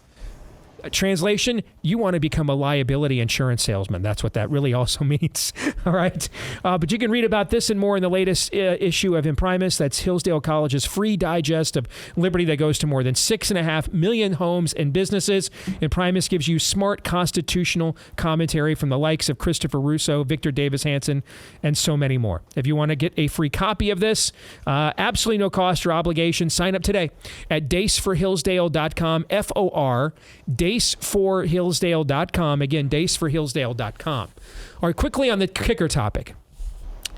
Translation, you want to become a liability insurance salesman. That's what that really also means. All right. But you can read about this and more in the latest issue of Imprimis. That's Hillsdale College's free digest of liberty that goes to more than 6.5 million homes and businesses. Imprimis gives you smart constitutional commentary from the likes of Christopher Russo, Victor Davis Hanson, and so many more. If you want to get a free copy of this, absolutely no cost or obligation, sign up today at daceforhillsdale.com, F-O-R, daceforhillsdale.com. Again, daceforhillsdale.com. All right, quickly on the kicker topic.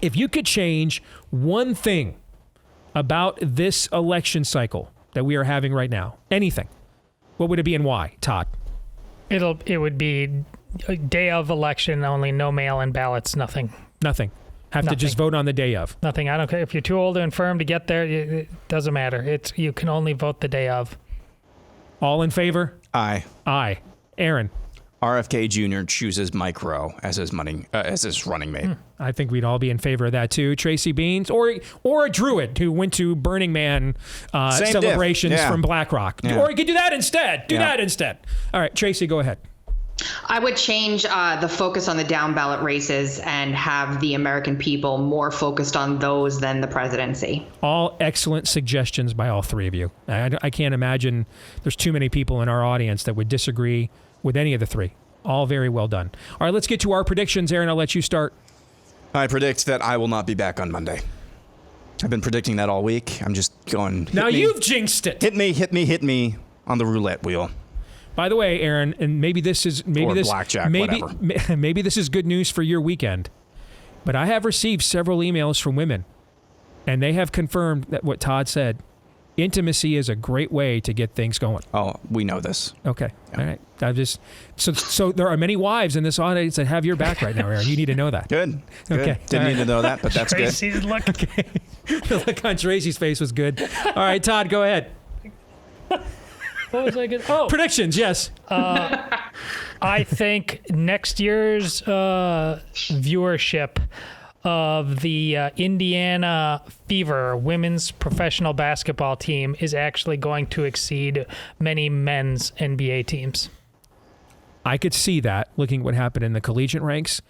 If you could change one thing about this election cycle that we are having right now, anything, what would it be and why, Todd? It would be a day of election only, no mail-in ballots, nothing. Nothing. Have to just vote on the day of. Nothing. I don't care if you're too old or infirm to get there. It doesn't matter. You can only vote the day of. All in favor? Aye. Aye. Aaron? RFK Jr. chooses Mike Rowe as his running mate. I think we'd all be in favor of that too. Tracy Beans or a Druid who went to Burning Man celebrations from BlackRock. Yeah. Or you could do that instead. Do that instead. All right, Tracy, go ahead. I would change the focus on the down ballot races and have the American people more focused on those than the presidency. All excellent suggestions by all three of you. I can't imagine there's too many people in our audience that would disagree with any of the three. All very well done. All right, let's get to our predictions. Aaron, I'll let you start. I predict that I will not be back on Monday. I've been predicting that all week. I'm just going. Now you've jinxed it. Hit me on the roulette wheel. By the way, Aaron, and maybe this is blackjack, whatever. Maybe this is good news for your weekend, but I have received several emails from women, and they have confirmed that what Todd said. Intimacy is a great way to get things going. Oh, we know this. Okay. Yeah. All right. I just so there are many wives in this audience that have your back right now, Aaron. You need to know that. Good. Okay. Didn't need to know that, but that's Tracy's good. look. Okay. The look on Tracy's face was good. All right, Todd, go ahead. What was I going to... Oh. Predictions, yes. I think next year's viewership of the Indiana Fever women's professional basketball team is actually going to exceed many men's NBA teams. I could see that looking at what happened in the collegiate ranks.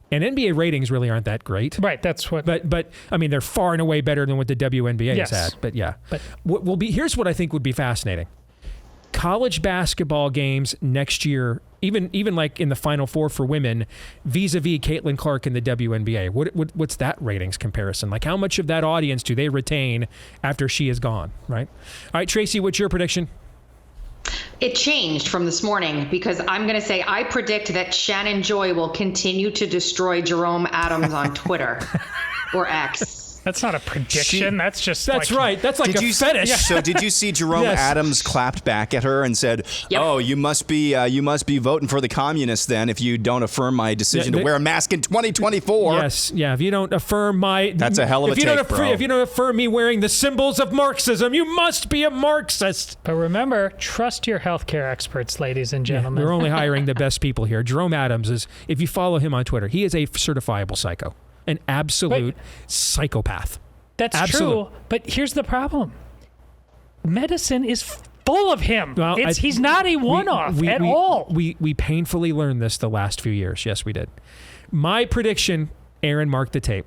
And NBA ratings really aren't that great. Right, that's what... But I mean, they're far and away better than what the WNBA Yes. has had. But yeah. But what will be, here's what I think would be fascinating. College basketball games next year, even like in the Final Four for women, vis-a-vis Caitlin Clark in the WNBA. What's that ratings comparison? Like, how much of that audience do they retain after she is gone, right? All right, Tracy, what's your prediction? It changed from this morning because I'm going to say I predict that Shannon Joy will continue to destroy Jerome Adams on Twitter or X. That's not a prediction. That's just That's right. That's like a fetish. So did you see Jerome Yes. Adams clapped back at her and said, "Oh, you must be voting for the communists then if you don't affirm my decision to wear a mask in 2024." Yes, yeah. If you don't affirm my, That's a hell of a take, bro. If you don't affirm me wearing the symbols of Marxism, you must be a Marxist. But remember, trust your healthcare experts, ladies and gentlemen. We're only hiring the best people here. Jerome Adams is, if you follow him on Twitter, he is a certifiable psycho. An absolute psychopath. That's Absolute. true, but here's the problem. Medicine is full of him. Well, he's not a one-off at all. We painfully learned this the last few years. Yes, we did. My prediction, Aaron, mark the tape.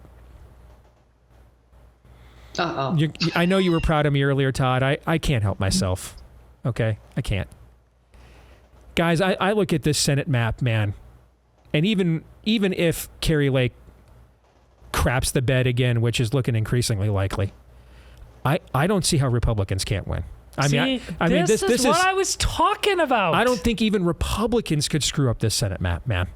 I know you were proud of me earlier, Todd. I can't help myself. Okay? I can't. Guys, I look at this Senate map, man, and even if Carrie Lake craps the bed again, which is looking increasingly likely, I don't see how Republicans can't win. I mean, this is what I was talking about. I don't think even Republicans could screw up this Senate map, man.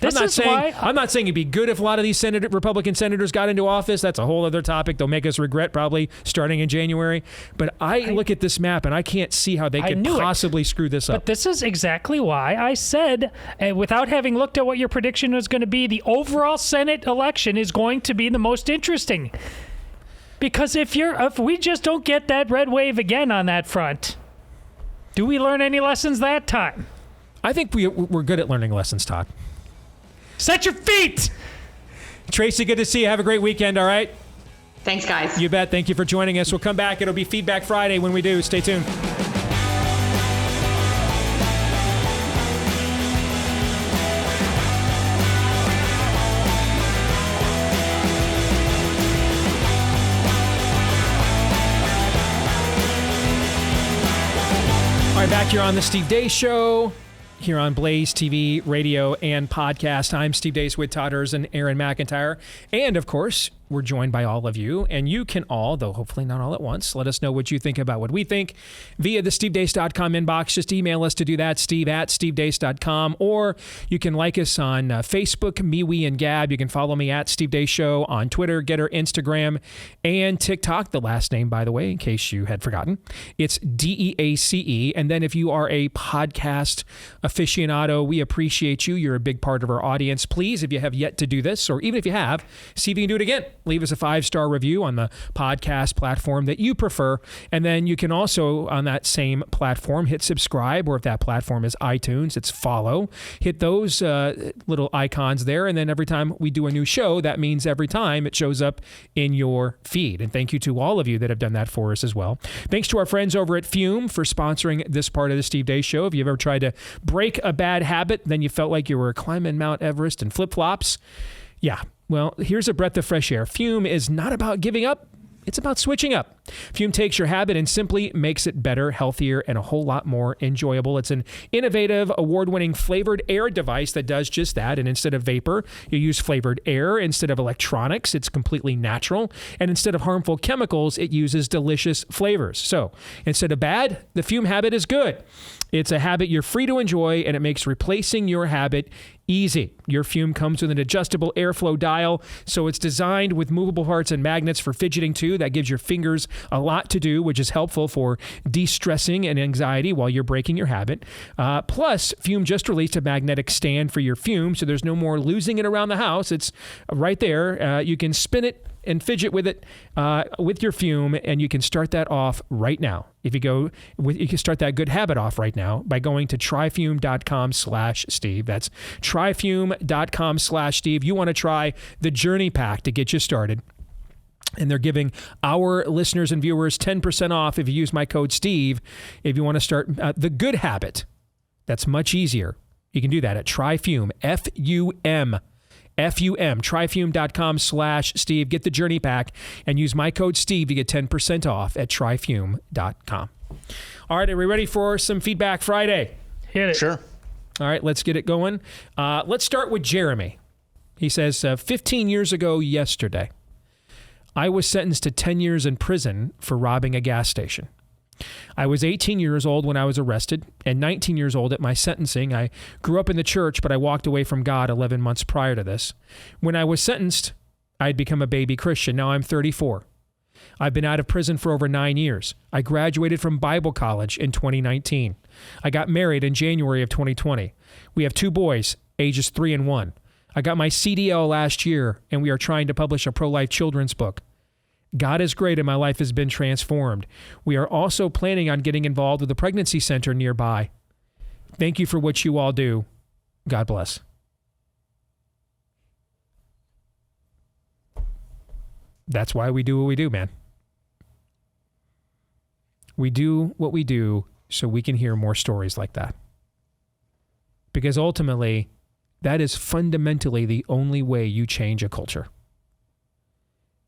I'm not saying it'd be good if a lot of these Republican senators got into office. That's a whole other topic. They'll make us regret probably starting in January. But I look at this map and I can't see how they could possibly screw this up. But this is exactly why I said, without having looked at what your prediction was going to be, the overall Senate election is going to be the most interesting. Because if we just don't get that red wave again on that front, do we learn any lessons that time? I think we're good at learning lessons, Todd. Set your feet! Tracy, good to see you. Have a great weekend, all right? Thanks, guys. You bet. Thank you for joining us. We'll come back. It'll be Feedback Friday when we do. Stay tuned. All right, back here on the Steve Deace Show. Here on Blaze TV, radio, and podcast. I'm Steve Deace with Todd Erz and Aaron McIntyre. And, of course, we're joined by all of you. And you can all, though hopefully not all at once, let us know what you think about what we think via the stevedeace.com inbox. Just email us to do that, steve@stevedeace.com. Or you can like us on Facebook, MeWe, and Gab. You can follow me at Steve Deace Show on Twitter, Getter, Instagram, and TikTok. The last name, by the way, in case you had forgotten. It's DEACE. And then if you are a podcast aficionado, we appreciate you. You're a big part of our audience. Please, if you have yet to do this, or even if you have, see if you can do it again. Leave us a 5-star review on the podcast platform that you prefer. And then you can also, on that same platform, hit subscribe, or if that platform is iTunes, it's follow. Hit those little icons there. And then every time we do a new show, that means every time it shows up in your feed. And thank you to all of you that have done that for us as well. Thanks to our friends over at Fume for sponsoring this part of the Steve Deace Show. If you've ever tried to break a bad habit, then you felt like you were climbing Mount Everest in flip-flops, yeah. Well, here's a breath of fresh air. Fume is not about giving up. It's about switching up. Fume takes your habit and simply makes it better, healthier, and a whole lot more enjoyable. It's an innovative, award-winning flavored air device that does just that. And instead of vapor, you use flavored air. Instead of electronics, it's completely natural. And instead of harmful chemicals, it uses delicious flavors. So instead of bad, the Fume habit is good. It's a habit you're free to enjoy, and it makes replacing your habit easy. Your Fume comes with an adjustable airflow dial, so it's designed with movable parts and magnets for fidgeting too. That gives your fingers a lot to do, which is helpful for de-stressing and anxiety while you're breaking your habit. Plus, Fume just released a magnetic stand for your Fume, so there's no more losing it around the house. It's right there. You can spin it and fidget with it with your Fume, and you can start that off right now. You can start that good habit off right now by going to tryfume.com/Steve. That's tryfume.com/Steve. You want to try the Journey Pack to get you started. And they're giving our listeners and viewers 10% off if you use my code Steve. If you want to start the good habit, that's much easier. You can do that at tryfume, F-U-M, tryfume.com/Steve. Get the Journey Pack and use my code Steve to get 10% off at tryfume.com. All right, are we ready for some Feedback Friday? Hit it. Sure. All right, let's get it going. Let's start with Jeremy. He says, 15 years ago yesterday, I was sentenced to 10 years in prison for robbing a gas station. I was 18 years old when I was arrested and 19 years old at my sentencing. I grew up in the church, but I walked away from God 11 months prior to this. When I was sentenced, I'd become a baby Christian. Now I'm 34. I've been out of prison for over 9 years. I graduated from Bible college in 2019. I got married in January of 2020. We have 2 boys, ages 3 and 1. I got my CDL last year, and we are trying to publish a pro-life children's book. God is great and my life has been transformed. We are also planning on getting involved with a pregnancy center nearby. Thank you for what you all do. God bless. That's why we do what we do, man. We do what we do so we can hear more stories like that. Because ultimately, that is fundamentally the only way you change a culture.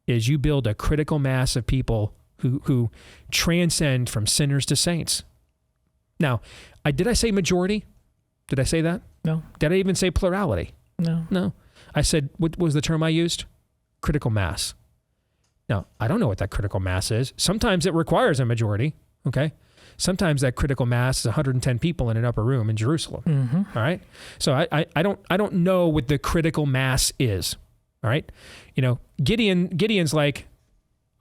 Is you build a critical mass of people who transcend from sinners to saints. Now, did I say majority? Did I say that? No. Did I even say plurality? No. No. I said, what was the term I used? Critical mass. Now, I don't know what that critical mass is. Sometimes it requires a majority, okay? Sometimes that critical mass is 110 people in an upper room in Jerusalem, all right? So I don't know what the critical mass is. All right. You know, Gideon's like,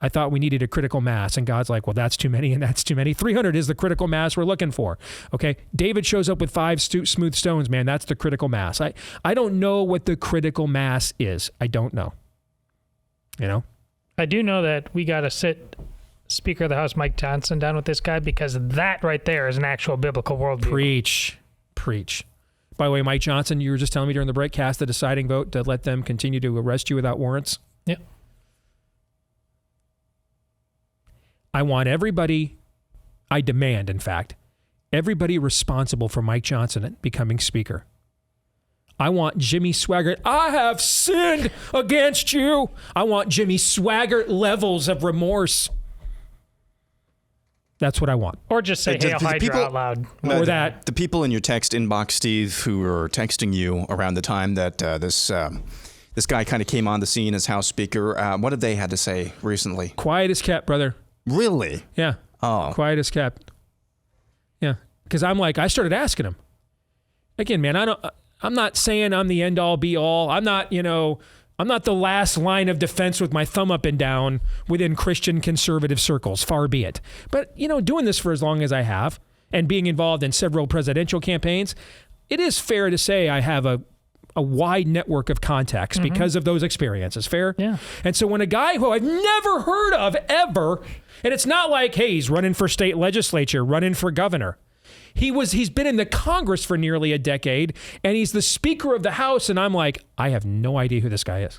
I thought we needed a critical mass. And God's like, well, that's too many and that's too many. 300 is the critical mass we're looking for. Okay. David shows up with 5 smooth stones, man. That's the critical mass. I don't know what the critical mass is. I don't know. You know? I do know that we got to sit Speaker of the House Mike Johnson down with this guy because that right there is an actual biblical worldview. Preach. By the way, Mike Johnson, you were just telling me during the break, cast the deciding vote to let them continue to arrest you without warrants. Yep. I want everybody, I demand, in fact, everybody responsible for Mike Johnson becoming Speaker. I want Jimmy Swaggart, I have sinned against you. I want Jimmy Swaggart levels of remorse. That's what I want. Or just say Hail Hydra out loud. Or that. The people in your text inbox, Steve, who were texting you around the time that this guy kind of came on the scene as House Speaker, what have they had to say recently? Quiet as kept, brother. Really? Yeah. Oh. Quiet as kept. Yeah. Because I started asking him. Again, man, I'm not saying I'm the end all be all. I'm not the last line of defense with my thumb up and down within Christian conservative circles, far be it. But, doing this for as long as I have and being involved in several presidential campaigns, it is fair to say I have a wide network of contacts because of those experiences. Fair? Yeah. And so when a guy who I've never heard of ever, and it's not like, hey, he's running for state legislature, running for governor. He's been in the Congress for nearly a decade, and he's the Speaker of the House, and I'm like, I have no idea who this guy is.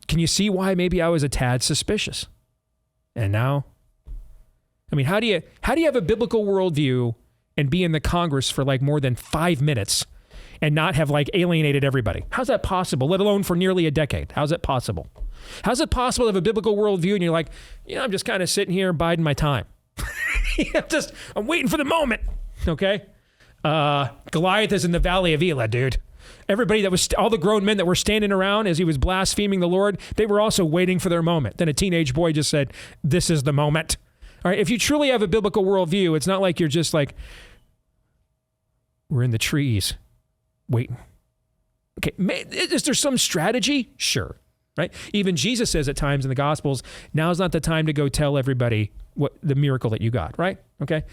Can you see why maybe I was a tad suspicious? And now, I mean, how do you have a biblical worldview and be in the Congress for like more than 5 minutes and not have like alienated everybody? How's that possible, let alone for nearly a decade? How's that possible? How's it possible to have a biblical worldview and you're like, I'm just kind of sitting here biding my time. I'm waiting for the moment. Okay. Goliath is in the valley of Elah, dude. Everybody all the grown men that were standing around as he was blaspheming the Lord, they were also waiting for their moment. Then a teenage boy just said, this is the moment. All right. If you truly have a biblical worldview, it's not like you're just like, we're in the trees waiting. Okay. Is there some strategy? Sure. right? Even Jesus says at times in the Gospels, now's not the time to go tell everybody what the miracle that you got, right? Okay.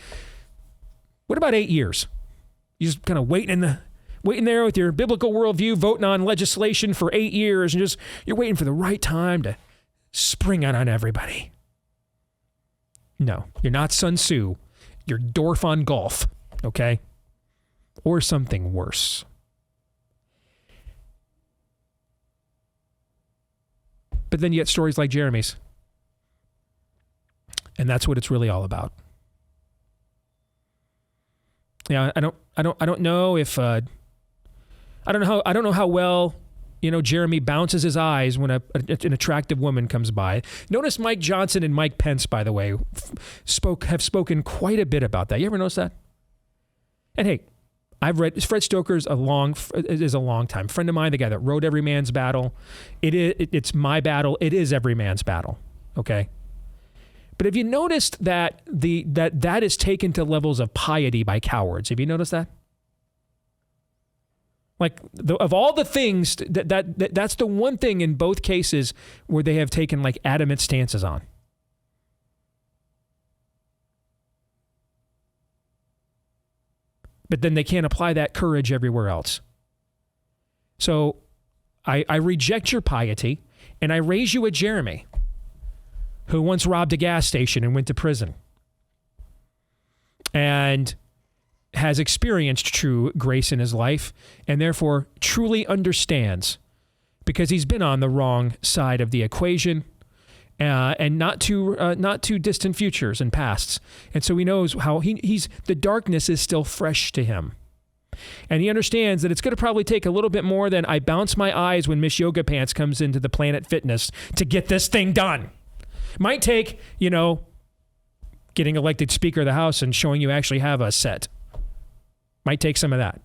What about 8 years? You just kind of waiting there with your biblical worldview, voting on legislation for 8 years, and you're waiting for the right time to spring out on everybody. No, you're not Sun Tzu. You're Dorf on golf, okay? Or something worse. But then you get stories like Jeremy's. And that's what it's really all about. Yeah, I don't know if I don't know how well, Jeremy bounces his eyes when an attractive woman comes by. Notice Mike Johnson and Mike Pence, by the way, have spoken quite a bit about that. You ever notice that? And hey, I've read Fred Stoker's is a long time friend of mine, the guy that wrote Every Man's Battle. It's my battle. It is every man's battle. Okay. But have you noticed that that is taken to levels of piety by cowards? Have you noticed that? Like of all the things that's the one thing in both cases where they have taken like adamant stances on. But then they can't apply that courage everywhere else. So I reject your piety and I raise you a Jeremy who once robbed a gas station and went to prison and has experienced true grace in his life and therefore truly understands, because he's been on the wrong side of the equation and not too distant futures and pasts. And so he knows how the darkness is still fresh to him. And he understands that it's going to probably take a little bit more than I bounce my eyes when Miss Yoga Pants comes into the Planet Fitness to get this thing done. Might take, getting elected Speaker of the House and showing you actually have a set. Might take some of that.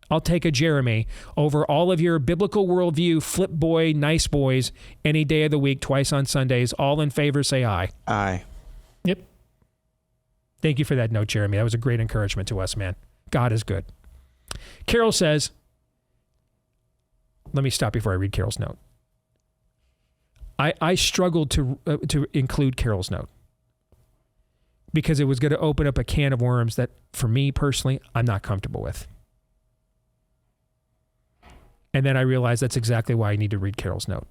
I'll take a Jeremy over all of your biblical worldview, flip boy, nice boys, any day of the week, twice on Sundays. All in favor, say aye. Aye. Yep. Thank you for that note, Jeremy. That was a great encouragement to us, man. God is good. Carol says, let me stop before I read Carol's note. I struggled to include Carol's note because it was going to open up a can of worms that, for me personally, I'm not comfortable with. And then I realized that's exactly why I need to read Carol's note.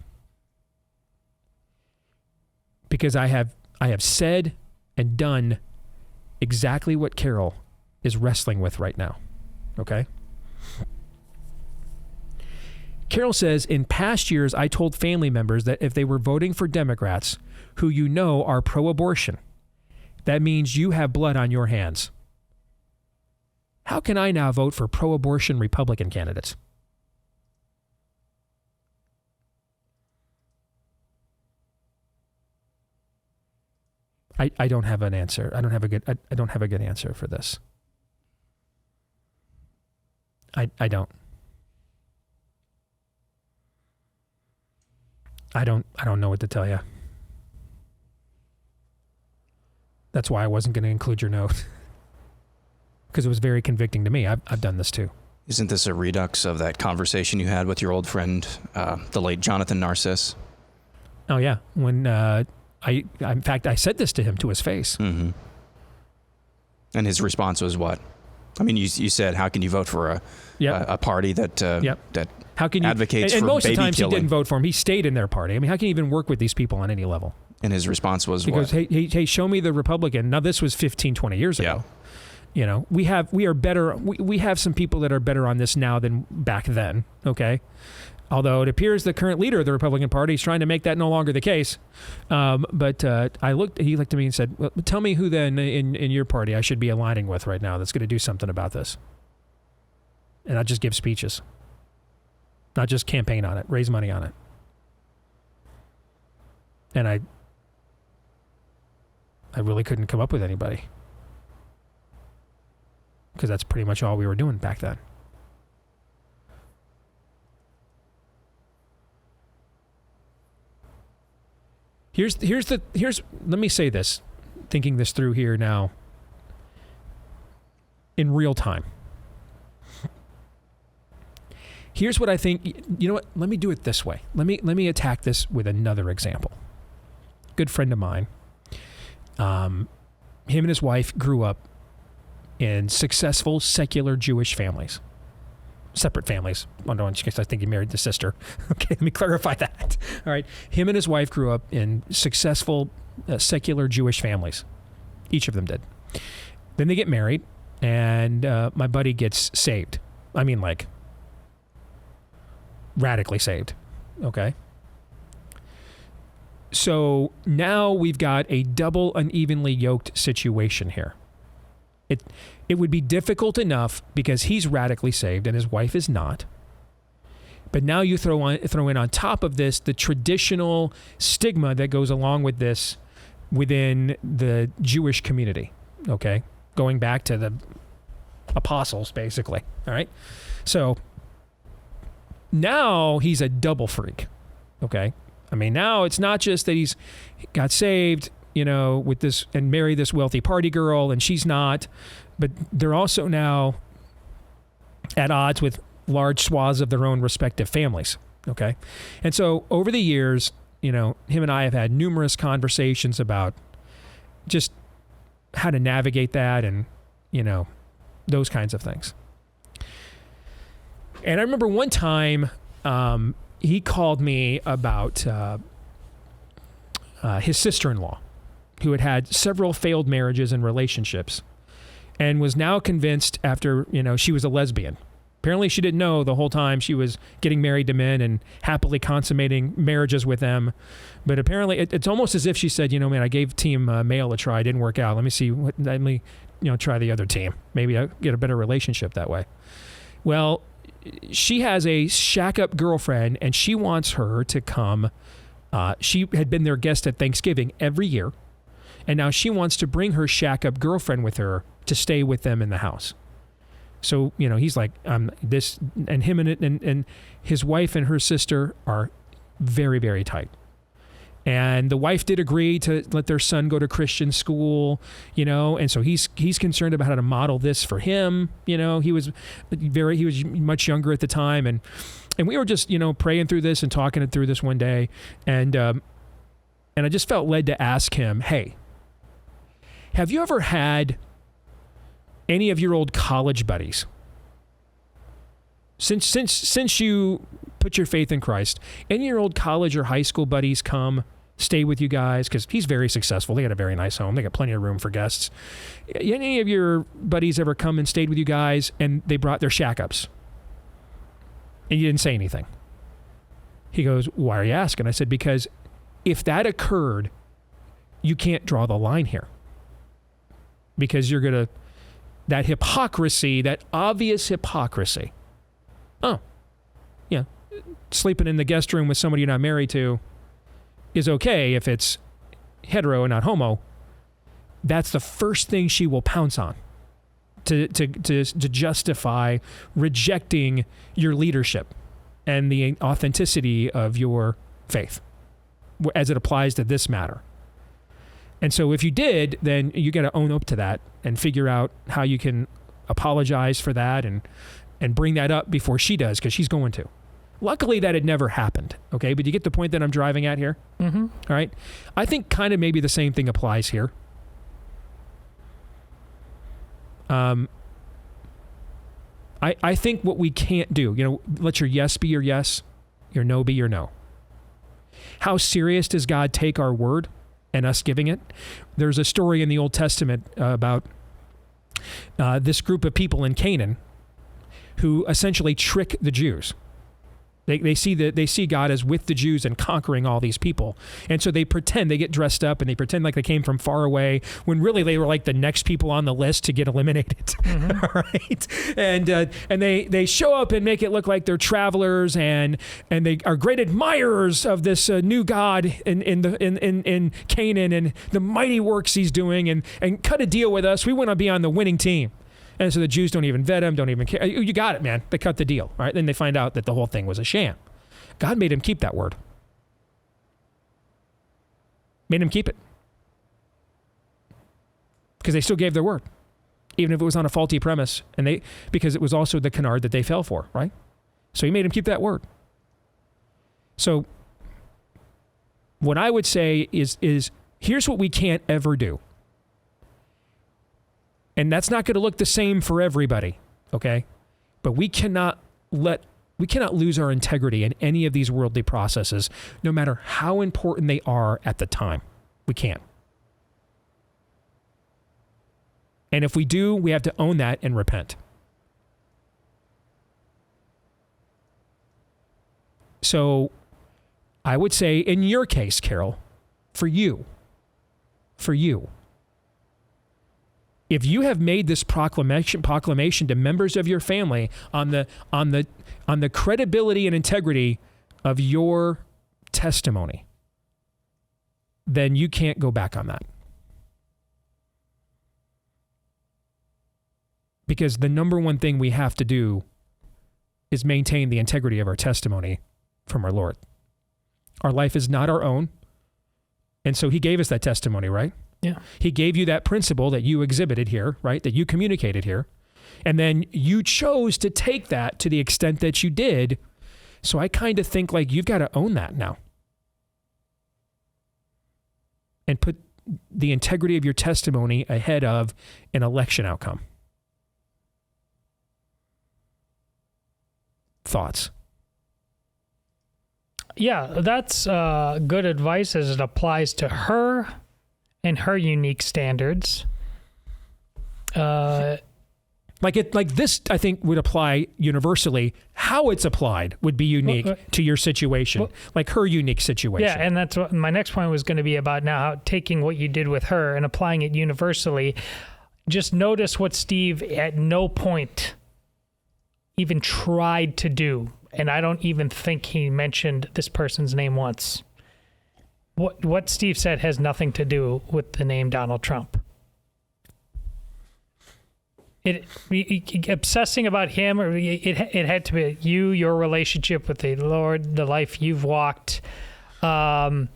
Because I have said and done exactly what Carol is wrestling with right now. Okay? Carol says, in past years, I told family members that if they were voting for Democrats who are pro-abortion, that means you have blood on your hands. How can I now vote for pro-abortion Republican candidates? I don't have an answer. I don't have a good answer for this. I don't. I don't know what to tell you. That's why I wasn't going to include your note. Because it was very convicting to me. I've done this too. Isn't this a redux of that conversation you had with your old friend, the late Jonathan Narciss? Oh, yeah. When in fact, I said this to him to his face. Mm-hmm. And his response was what? I mean, you said, how can you vote for a party that how can you advocates for baby killing? And most of the times he didn't vote for him. He stayed in their party. I mean, how can you even work with these people on any level? And his response was what? He goes, hey, show me the Republican. Now, this was 15, 20 years ago. Yeah. We are better. We have some people that are better on this now than back then. Okay. Although it appears the current leader of the Republican Party is trying to make that no longer the case. But he looked at me and said, well, tell me who then in your party I should be aligning with right now that's going to do something about this. And not just give speeches. Not just campaign on it, raise money on it. And I really couldn't come up with anybody. Because that's pretty much all we were doing back then. Let me say this, thinking this through here now in real time. Here's what I think. You know what? Let me do it this way. Let me attack this with another example. Good friend of mine. Him and his wife grew up in successful secular Jewish families. Separate families. I think he married the sister. Okay, let me clarify that. All right. Him and his wife grew up in successful secular Jewish families. Each of them did. Then they get married, and my buddy gets saved. I mean, like, radically saved. Okay? So now we've got a double unevenly yoked situation here. It would be difficult enough because he's radically saved and his wife is not. But now you throw in on top of this the traditional stigma that goes along with this within the Jewish community. Okay? Going back to the apostles, basically. All right? So now he's a double freak. Okay? I mean, now it's not just that he's got saved, with this and married this wealthy party girl and she's not, but they're also now at odds with large swaths of their own respective families. Okay. And so over the years, him and I have had numerous conversations about just how to navigate that and, those kinds of things. And I remember one time, he called me about his sister-in-law, who had had several failed marriages and relationships, and was now convinced after, she was a lesbian. Apparently she didn't know the whole time she was getting married to men and happily consummating marriages with them. But apparently it's almost as if she said, man, I gave team male a try. It didn't work out. Let me try the other team. Maybe I'll get a better relationship that way. Well, she has a shack-up girlfriend, and she wants her to come. She had been their guest at Thanksgiving every year, and now she wants to bring her shack-up girlfriend with her to stay with them in the house. So, he's like, this, and him and his wife and her sister are very, very tight. And the wife did agree to let their son go to Christian school, and so he's concerned about how to model this for him. He was much younger at the time, and we were just, praying through this and talking it through this one day, and I just felt led to ask him, hey, have you ever had any of your old college buddies, since you put your faith in Christ, any of your old college or high school buddies come stay with you guys? Because he's very successful. They got a very nice home. They got plenty of room for guests. Any of your buddies ever come and stayed with you guys and they brought their shack-ups? And you didn't say anything. He goes, why are you asking? I said, because if that occurred, you can't draw the line here. Because you're going to, that hypocrisy, that obvious hypocrisy. Oh, yeah, sleeping in the guest room with somebody you're not married to is okay if it's hetero and not homo. That's the first thing she will pounce on to justify rejecting your leadership and the authenticity of your faith as it applies to this matter. And so if you did, then you got to own up to that and figure out how you can apologize for that and bring that up before she does, because she's going to. Luckily, that had never happened, okay? But you get the point that I'm driving at here? Mm-hmm. All right? I think kind of maybe the same thing applies here. I think what we can't do, let your yes be your yes, your no be your no. How serious does God take our word and us giving it? There's a story in the Old Testament about this group of people in Canaan who essentially trick the Jews. They see God as with the Jews and conquering all these people. And so they pretend, they get dressed up and they pretend like they came from far away when really they were like the next people on the list to get eliminated. Mm-hmm. All right. And they show up and make it look like they're travelers and they are great admirers of this new God in Canaan and the mighty works he's doing and cut a deal with us. We want to be on the winning team. And so the Jews don't even vet him, don't even care. You got it, man. They cut the deal, right? Then they find out that the whole thing was a sham. God made him keep that word. Made him keep it. Because they still gave their word. Even if it was on a faulty premise. Because it was also the canard that they fell for, right? So he made him keep that word. So what I would say is here's what we can't ever do. And that's not going to look the same for everybody, okay? But we cannot lose our integrity in any of these worldly processes, no matter how important they are at the time. We can't. And if we do, we have to own that and repent. So I would say in your case, Carol, for you, if you have made this proclamation to members of your family on the credibility and integrity of your testimony, then you can't go back on that. Because the number one thing we have to do is maintain the integrity of our testimony from our Lord. Our life is not our own. And so he gave us that testimony, right? Yeah. He gave you that principle that you exhibited here, right? That you communicated here. And then you chose to take that to the extent that you did. So I kind of think like you've got to own that now. And put the integrity of your testimony ahead of an election outcome. Thoughts? Yeah, that's good advice as it applies to her and her unique standards. Like this, I think, would apply universally. How it's applied would be unique to your situation, like her unique situation. Yeah, and that's what my next point was going to be about now, how taking what you did with her and applying it universally. Just notice what Steve at no point even tried to do. And I don't even think he mentioned this person's name once. What Steve said has nothing to do with the name Donald Trump. Obsessing about him, or it had to be you, your relationship with the Lord, the life you've walked. Donald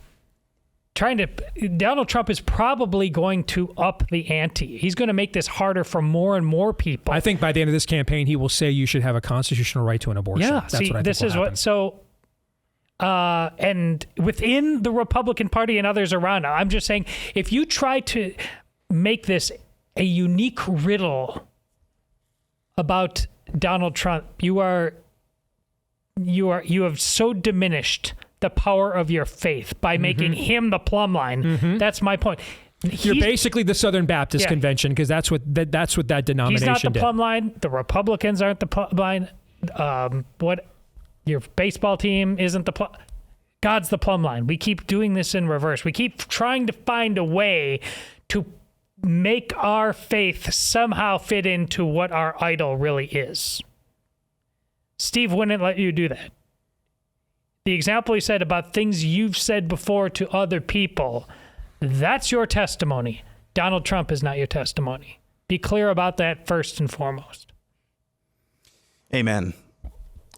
Trump is probably going to up the ante. He's going to make this harder for more and more people. I think by the end of this campaign, he will say you should have a constitutional right to an abortion. Yeah, that's what I think will happen. So, and within the Republican Party and others around, I'm just saying, if you try to make this a unique riddle about Donald Trump, you have so diminished the power of your faith by making him the plumb line. Mm-hmm. That's my point. You're basically the Southern Baptist Convention, because that's what that denomination did. He's not the plumb line. The Republicans aren't the plumb line. Your baseball team isn't the plumb. God's the plumb line. We keep doing this in reverse. We keep trying to find a way to make our faith somehow fit into what our idol really is. Steve wouldn't let you do that. The example he said about things you've said before to other people, that's your testimony. Donald Trump is not your testimony. Be clear about that first and foremost. Amen.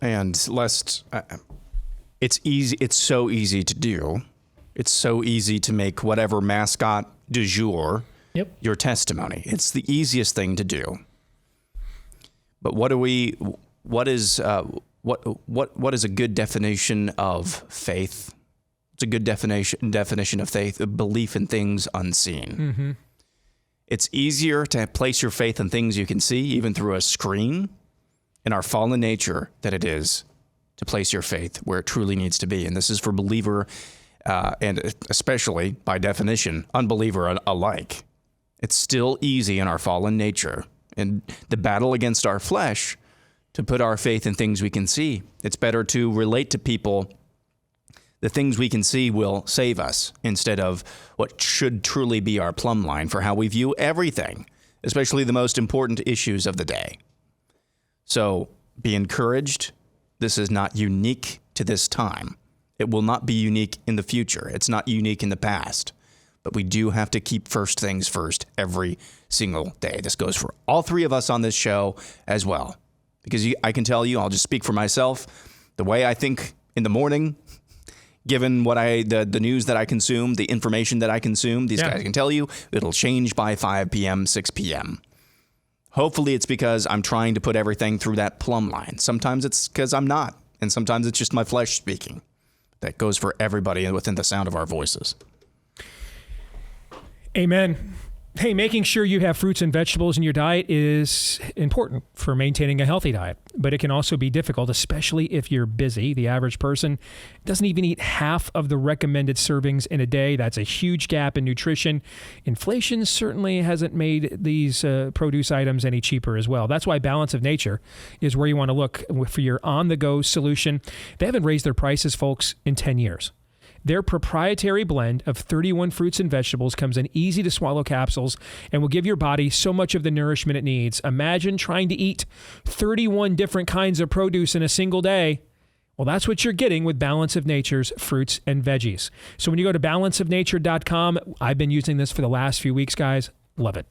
And lest it's easy. It's so easy to do. It's so easy to make whatever mascot du jour your testimony. It's the easiest thing to do. But what is a good definition of faith? It's a good definition of faith, a belief in things unseen. Mm-hmm. It's easier to place your faith in things you can see, even through a screen, in our fallen nature, than it is to place your faith where it truly needs to be. And this is for believer and especially, by definition, unbeliever alike. It's still easy in our fallen nature, in the battle against our flesh, to put our faith in things we can see. It's better to relate to people the things we can see will save us, instead of what should truly be our plumb line for how we view everything, especially the most important issues of the day. So be encouraged. This is not unique to this time. It will not be unique in the future. It's not unique in the past. But we do have to keep first things first every single day. This goes for all three of us on this show as well. Because I can tell you, I'll just speak for myself, the way I think in the morning, given what the news that I consume, the information that I consume, these guys can tell you, it'll change by 5 p.m., 6 p.m. Hopefully it's because I'm trying to put everything through that plumb line. Sometimes it's because I'm not. And sometimes it's just my flesh speaking. That goes for everybody within the sound of our voices. Amen. Hey, making sure you have fruits and vegetables in your diet is important for maintaining a healthy diet, but it can also be difficult, especially if you're busy. The average person doesn't even eat half of the recommended servings in a day. That's a huge gap in nutrition. Inflation certainly hasn't made these produce items any cheaper as well. That's why Balance of Nature is where you want to look for your on-the-go solution. They haven't raised their prices, folks, in 10 years. Their proprietary blend of 31 fruits and vegetables comes in easy-to-swallow capsules and will give your body so much of the nourishment it needs. Imagine trying to eat 31 different kinds of produce in a single day. Well, that's what you're getting with Balance of Nature's fruits and veggies. So when you go to balanceofnature.com, I've been using this for the last few weeks, guys. Love it.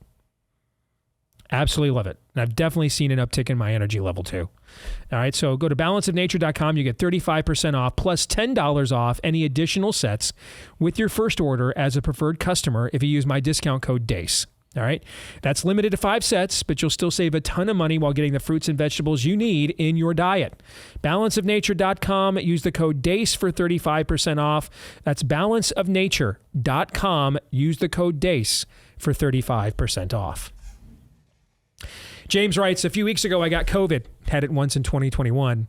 Absolutely love it. And I've definitely seen an uptick in my energy level too. All right, so go to balanceofnature.com. You get 35% off plus $10 off any additional sets with your first order as a preferred customer if you use my discount code DACE. All right, that's limited to 5 sets, but you'll still save a ton of money while getting the fruits and vegetables you need in your diet. Balanceofnature.com. Use the code DACE for 35% off. That's balanceofnature.com. Use the code DACE for 35% off. James writes, a few weeks ago, I got COVID, had it once in 2021.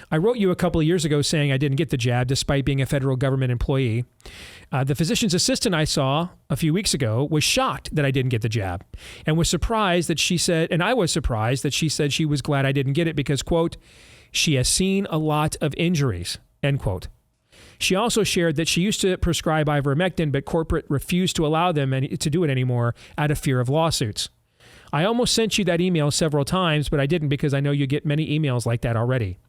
I wrote you a couple of years ago saying I didn't get the jab despite being a federal government employee. The physician's assistant I saw a few weeks ago was shocked that I didn't get the jab and was surprised that she said, and I was surprised that she said she was glad I didn't get it because, quote, she has seen a lot of injuries, end quote. She also shared that she used to prescribe ivermectin, but corporate refused to allow them to do it anymore out of fear of lawsuits. I almost sent you that email several times, but I didn't because I know you get many emails like that already.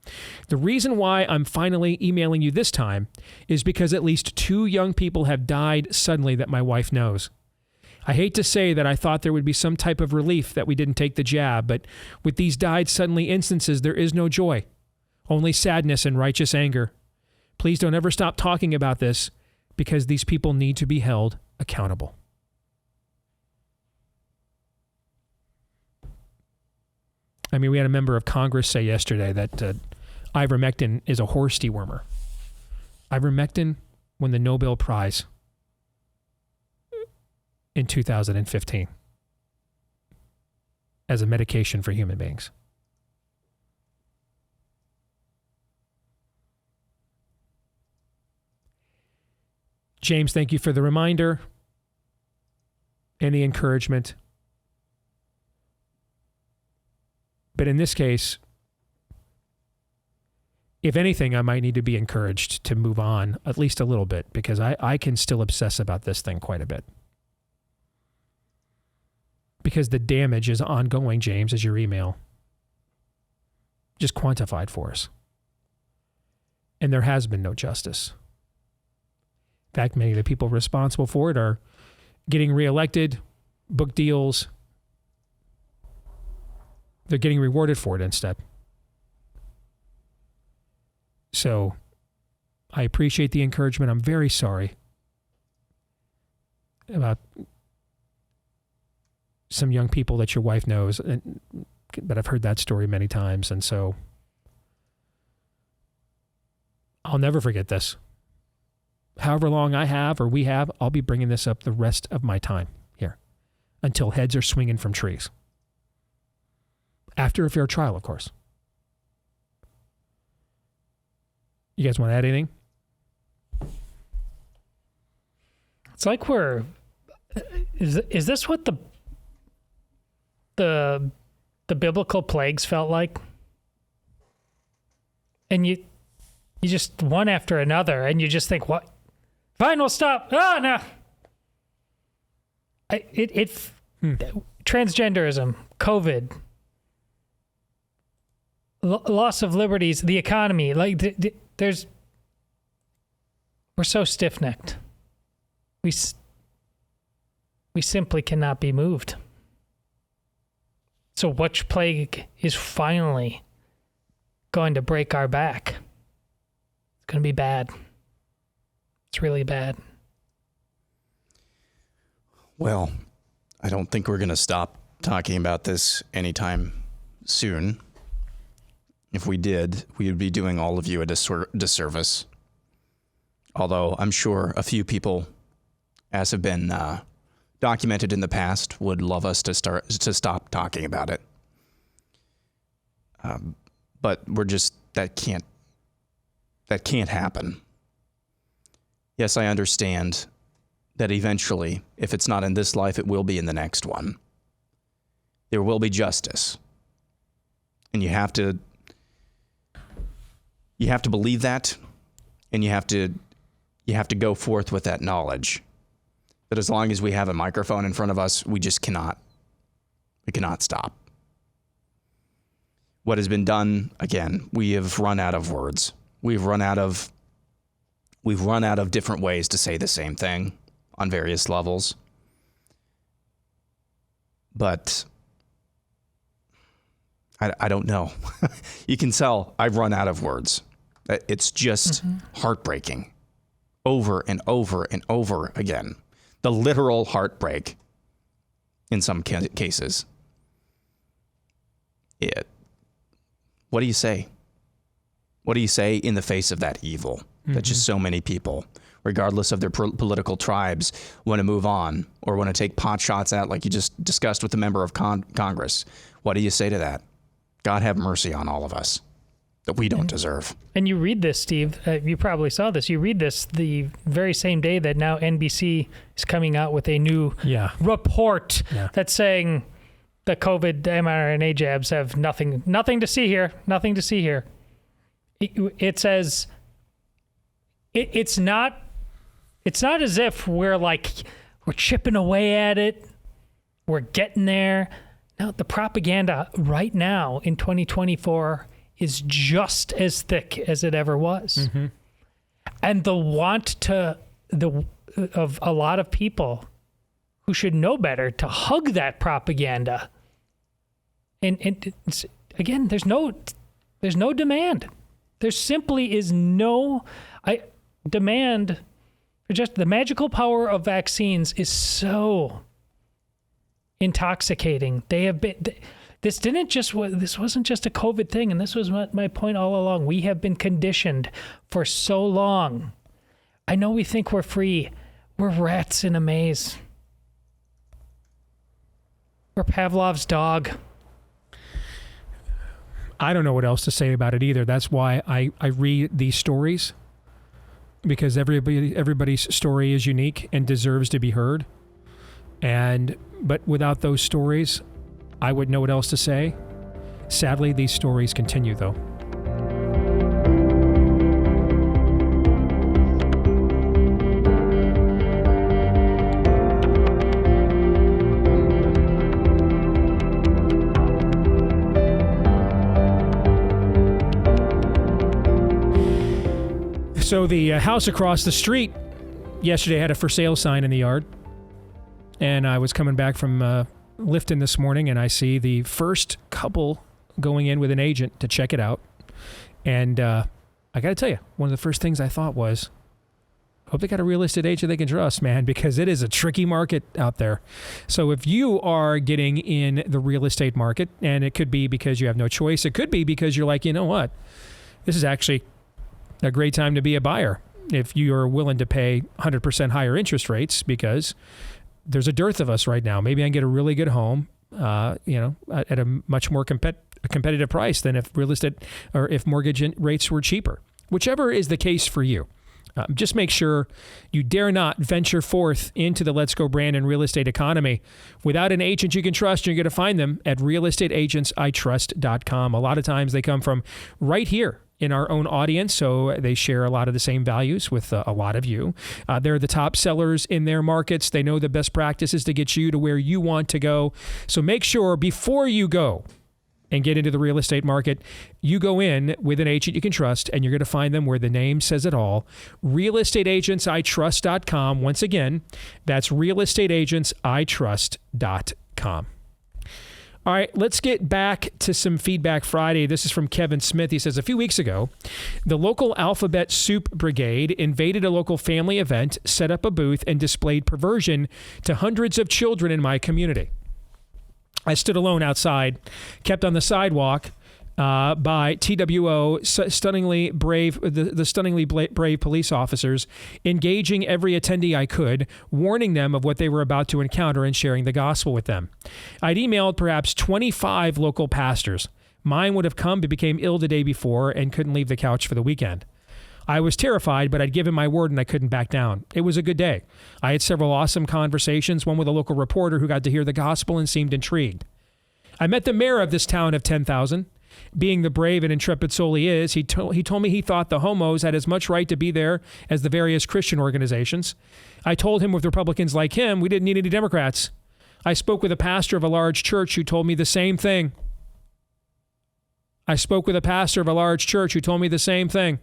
The reason why I'm finally emailing you this time is because at least 2 young people have died suddenly that my wife knows. I hate to say that I thought there would be some type of relief that we didn't take the jab, but with these died suddenly instances, there is no joy, only sadness and righteous anger. Please don't ever stop talking about this because these people need to be held accountable. I mean, we had a member of Congress say yesterday that ivermectin is a horse dewormer. Ivermectin won the Nobel Prize in 2015 as a medication for human beings. James, thank you for the reminder and the encouragement. But in this case, if anything, I might need to be encouraged to move on at least a little bit because I can still obsess about this thing quite a bit. Because the damage is ongoing, James, as your email just quantified for us. And there has been no justice. In fact, many of the people responsible for it are getting reelected, book deals. They're getting rewarded for it instead. So I appreciate the encouragement. I'm very sorry about some young people that your wife knows, but I've heard that story many times. And so I'll never forget this. However long I have or we have, I'll be bringing this up the rest of my time here until heads are swinging from trees. After a fair trial, of course. You guys want to add anything? It's like is this what the biblical plagues felt like? And you just one after another, and you just think, what? Fine, we'll stop. Oh no. Transgenderism, COVID, loss of liberties, the economy, like we're so stiff-necked. We simply cannot be moved. So which plague is finally going to break our back? It's going to be bad. It's really bad. Well, I don't think we're going to stop talking about this anytime soon. If we did, we would be doing all of you a disservice. Although I'm sure a few people, as have been documented in the past, would love us to stop talking about it. But that can't happen. Yes, I understand that eventually, if it's not in this life, it will be in the next one. There will be justice. And you have to believe that, and you have to go forth with that knowledge. That as long as we have a microphone in front of us, we cannot stop. What has been done, again, we have run out of words. We've run out of different ways to say the same thing on various levels. But I don't know. You can tell I've run out of words. It's just heartbreaking over and over and over again. The literal heartbreak in some cases. What do you say? What do you say in the face of that evil that just so many people, regardless of their political tribes, want to move on or want to take pot shots at, like you just discussed with the member of Congress? What do you say to that? God have mercy on all of us that we don't deserve. And you read this, Steve. You probably saw this. You read this the very same day that now NBC is coming out with a new report that's saying the COVID mRNA jabs have nothing to see here. Nothing to see here. It says it's not as if we're chipping away at it. We're getting there. No, the propaganda right now in 2024 is just as thick as it ever was. And the want of a lot of people who should know better to hug that propaganda. And again, there's no demand. There simply is no demand for just the magical power of vaccines is so intoxicating. They have been. This wasn't just a COVID thing, and this was my point all along. We have been conditioned for so long. I know we think we're free. We're rats in a maze. We're Pavlov's dog. I don't know what else to say about it either. That's why I read these stories, because everybody's story is unique and deserves to be heard. But without those stories, I wouldn't know what else to say. Sadly, these stories continue, though. So the house across the street yesterday had a for sale sign in the yard. And I was coming back from Lifton this morning, and I see the first couple going in with an agent to check it out. And I got to tell you, one of the first things I thought was, hope they got a real estate agent they can trust, man, because it is a tricky market out there. So if you are getting in the real estate market, and it could be because you have no choice, it could be because you're like, you know what, this is actually a great time to be a buyer if you are willing to pay 100% higher interest rates, because there's a dearth of us right now. Maybe I can get a really good home, at a much more competitive price than if real estate or if mortgage rates were cheaper. Whichever is the case for you. Just make sure you dare not venture forth into the Let's Go Brandon real estate economy without an agent you can trust. You're going to find them at realestateagentsitrust.com. A lot of times they come from right here in our own audience, so they share a lot of the same values with a lot of you. They're the top sellers in their markets. They know the best practices to get you to where you want to go. So make sure before you go and get into the real estate market, you go in with an agent you can trust, and you're going to find them where the name says it all. realestateagentsitrust.com. Once again, that's realestateagentsitrust.com. All right, let's get back to some Feedback Friday. This is from Kevin Smith. He says, a few weeks ago, the local Alphabet Soup Brigade invaded a local family event, set up a booth, and displayed perversion to hundreds of children in my community. I stood alone outside, kept on the sidewalk by TWO, stunningly brave, the stunningly brave police officers, engaging every attendee I could, warning them of what they were about to encounter and sharing the gospel with them. I'd emailed perhaps 25 local pastors. Mine would have come but became ill the day before and couldn't leave the couch for the weekend. I was terrified, but I'd given my word and I couldn't back down. It was a good day. I had several awesome conversations, one with a local reporter who got to hear the gospel and seemed intrigued. I met the mayor of this town of 10,000. Being the brave and intrepid soul he is, he told me he thought the homos had as much right to be there as the various Christian organizations. I told him with Republicans like him, we didn't need any Democrats. I spoke with a pastor of a large church who told me the same thing. I spoke with a pastor of a large church who told me the same thing.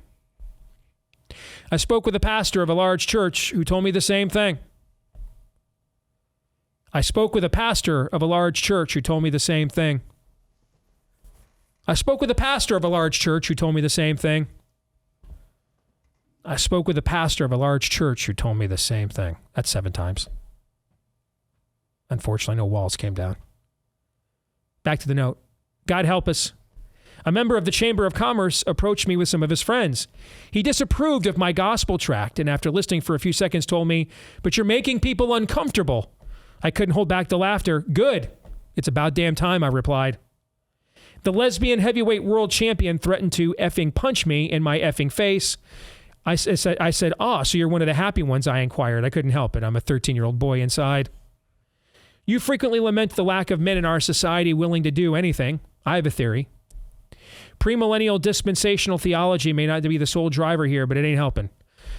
I spoke with a pastor of a large church who told me the same thing. I spoke with a pastor of a large church who told me the same thing. I spoke with a pastor of a large church who told me the same thing. I spoke with a pastor of a large church who told me the same thing. That's 7 times. Unfortunately, no walls came down. Back to the note. God help us. A member of the Chamber of Commerce approached me with some of his friends. He disapproved of my gospel tract and after listening for a few seconds told me, "But you're making people uncomfortable." I couldn't hold back the laughter. Good. It's about damn time, I replied. The lesbian heavyweight world champion threatened to effing punch me in my effing face. I said, "Ah, so you're one of the happy ones," I inquired. I couldn't help it. I'm a 13-year-old boy inside. You frequently lament the lack of men in our society willing to do anything. I have a theory. Premillennial dispensational theology may not be the sole driver here, but it ain't helping.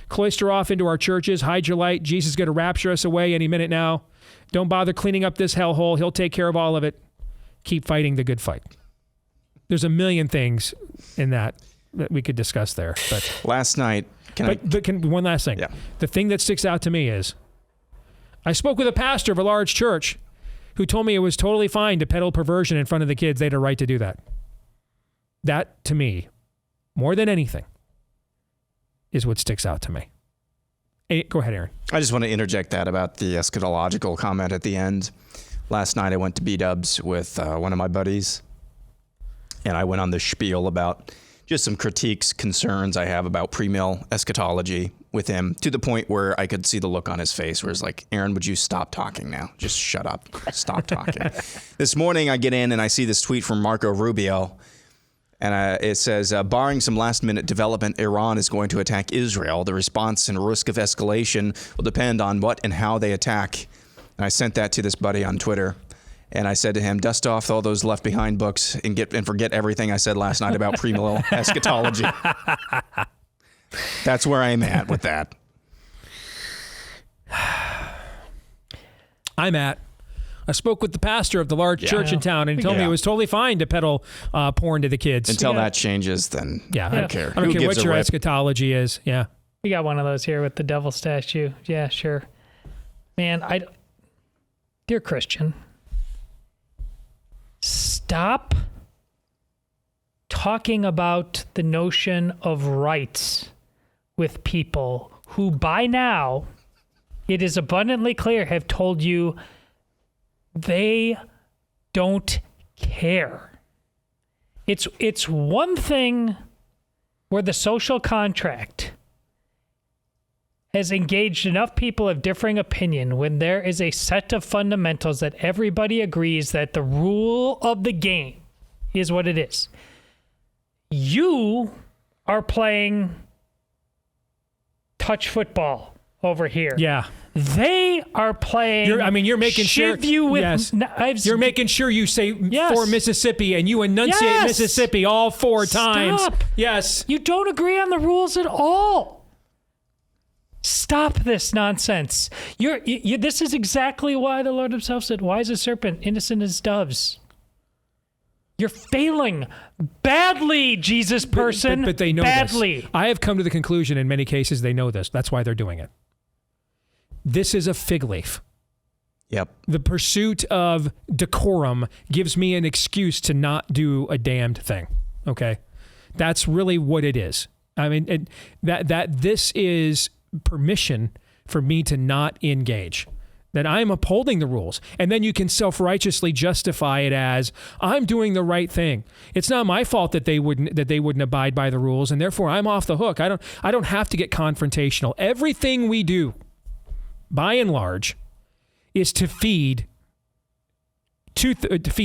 Cloister off into our churches, hide your light. Jesus is going to rapture us away any minute now. Don't bother cleaning up this hellhole. He'll take care of all of it. Keep fighting the good fight. There's a million things in that we could discuss there. But last night, one last thing. Yeah. The thing that sticks out to me is I spoke with a pastor of a large church who told me it was totally fine to peddle perversion in front of the kids. They had a right to do that. That, to me, more than anything, is what sticks out to me. Hey, go ahead, Aaron. I just want to interject that about the eschatological comment at the end. Last night I went to B-dubs with one of my buddies, and I went on this spiel about just some critiques, concerns I have about premill eschatology with him, to the point where I could see the look on his face where it's like, "Aaron, would you stop talking now? Just shut up. Stop talking." This morning I get in and I see this tweet from Marco Rubio, and it says, barring some last-minute development, Iran is going to attack Israel. The response and risk of escalation will depend on what and how they attack. And I sent that to this buddy on Twitter. And I said to him, dust off all those left behind books and forget everything I said last night about premillennial eschatology. That's where I'm at with that. I spoke with the pastor of the large church in town, and he told me it was totally fine to peddle porn to the kids. Until that changes, then I don't care. I don't care what your eschatology is. Yeah. We got one of those here with the devil statue. Yeah, sure. Man, dear Christian, stop talking about the notion of rights with people who by now, it is abundantly clear, have told you they don't care. It's one thing where the social contract has engaged enough people of differing opinion when there is a set of fundamentals that everybody agrees that the rule of the game is what it is. You are playing touch football over here. Yeah. They are playing. You're making sure. You're making sure you say for Mississippi and you enunciate Mississippi all 4 times. Stop. Yes. You don't agree on the rules at all. Stop this nonsense. This is exactly why the Lord himself said, "Wise as serpent, innocent as doves." You're failing badly, Jesus person. But they know badly. This. I have come to the conclusion in many cases they know this. That's why they're doing it. This is a fig leaf. Yep. The pursuit of decorum gives me an excuse to not do a damned thing. Okay? That's really what it is. I mean, that this is permission for me to not engage. that I'm upholding the rules. And then you can self-righteously justify it as, I'm doing the right thing. It's not my fault that they wouldn't abide by the rules, and therefore I'm off the hook. I don't have to get confrontational. Everything we do, by and large, is to feed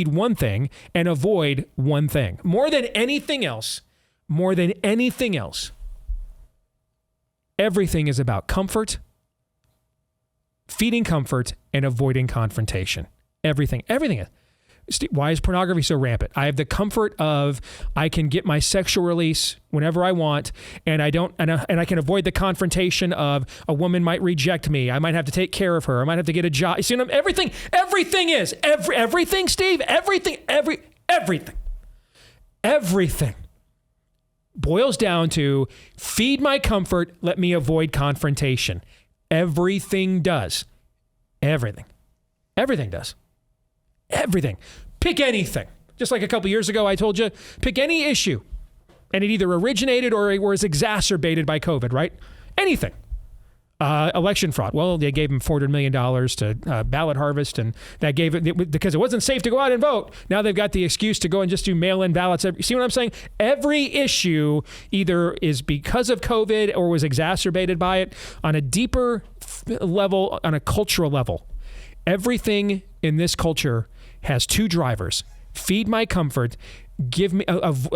one thing and avoid one thing. More than anything else, everything is about comfort, feeding comfort, and avoiding confrontation. Everything is. Why is pornography so rampant? I have the comfort of I can get my sexual release whenever I want, and I can avoid the confrontation of a woman might reject me. I might have to take care of her. I might have to get a job. You see, everything, Steve, everything boils down to feed my comfort, let me avoid confrontation. Everything does. Everything does. Everything. Pick anything. Just like a couple years ago, I told you, pick any issue. And it either originated or was exacerbated by COVID, right? Anything. Election fraud. Well, they gave him $400 million to ballot harvest, and that gave it, because it wasn't safe to go out and vote. Now they've got the excuse to go and just do mail-in ballots. See what I'm saying? Every issue either is because of COVID or was exacerbated by it on a deeper level, on a cultural level. Everything in this culture has two drivers: feed my comfort,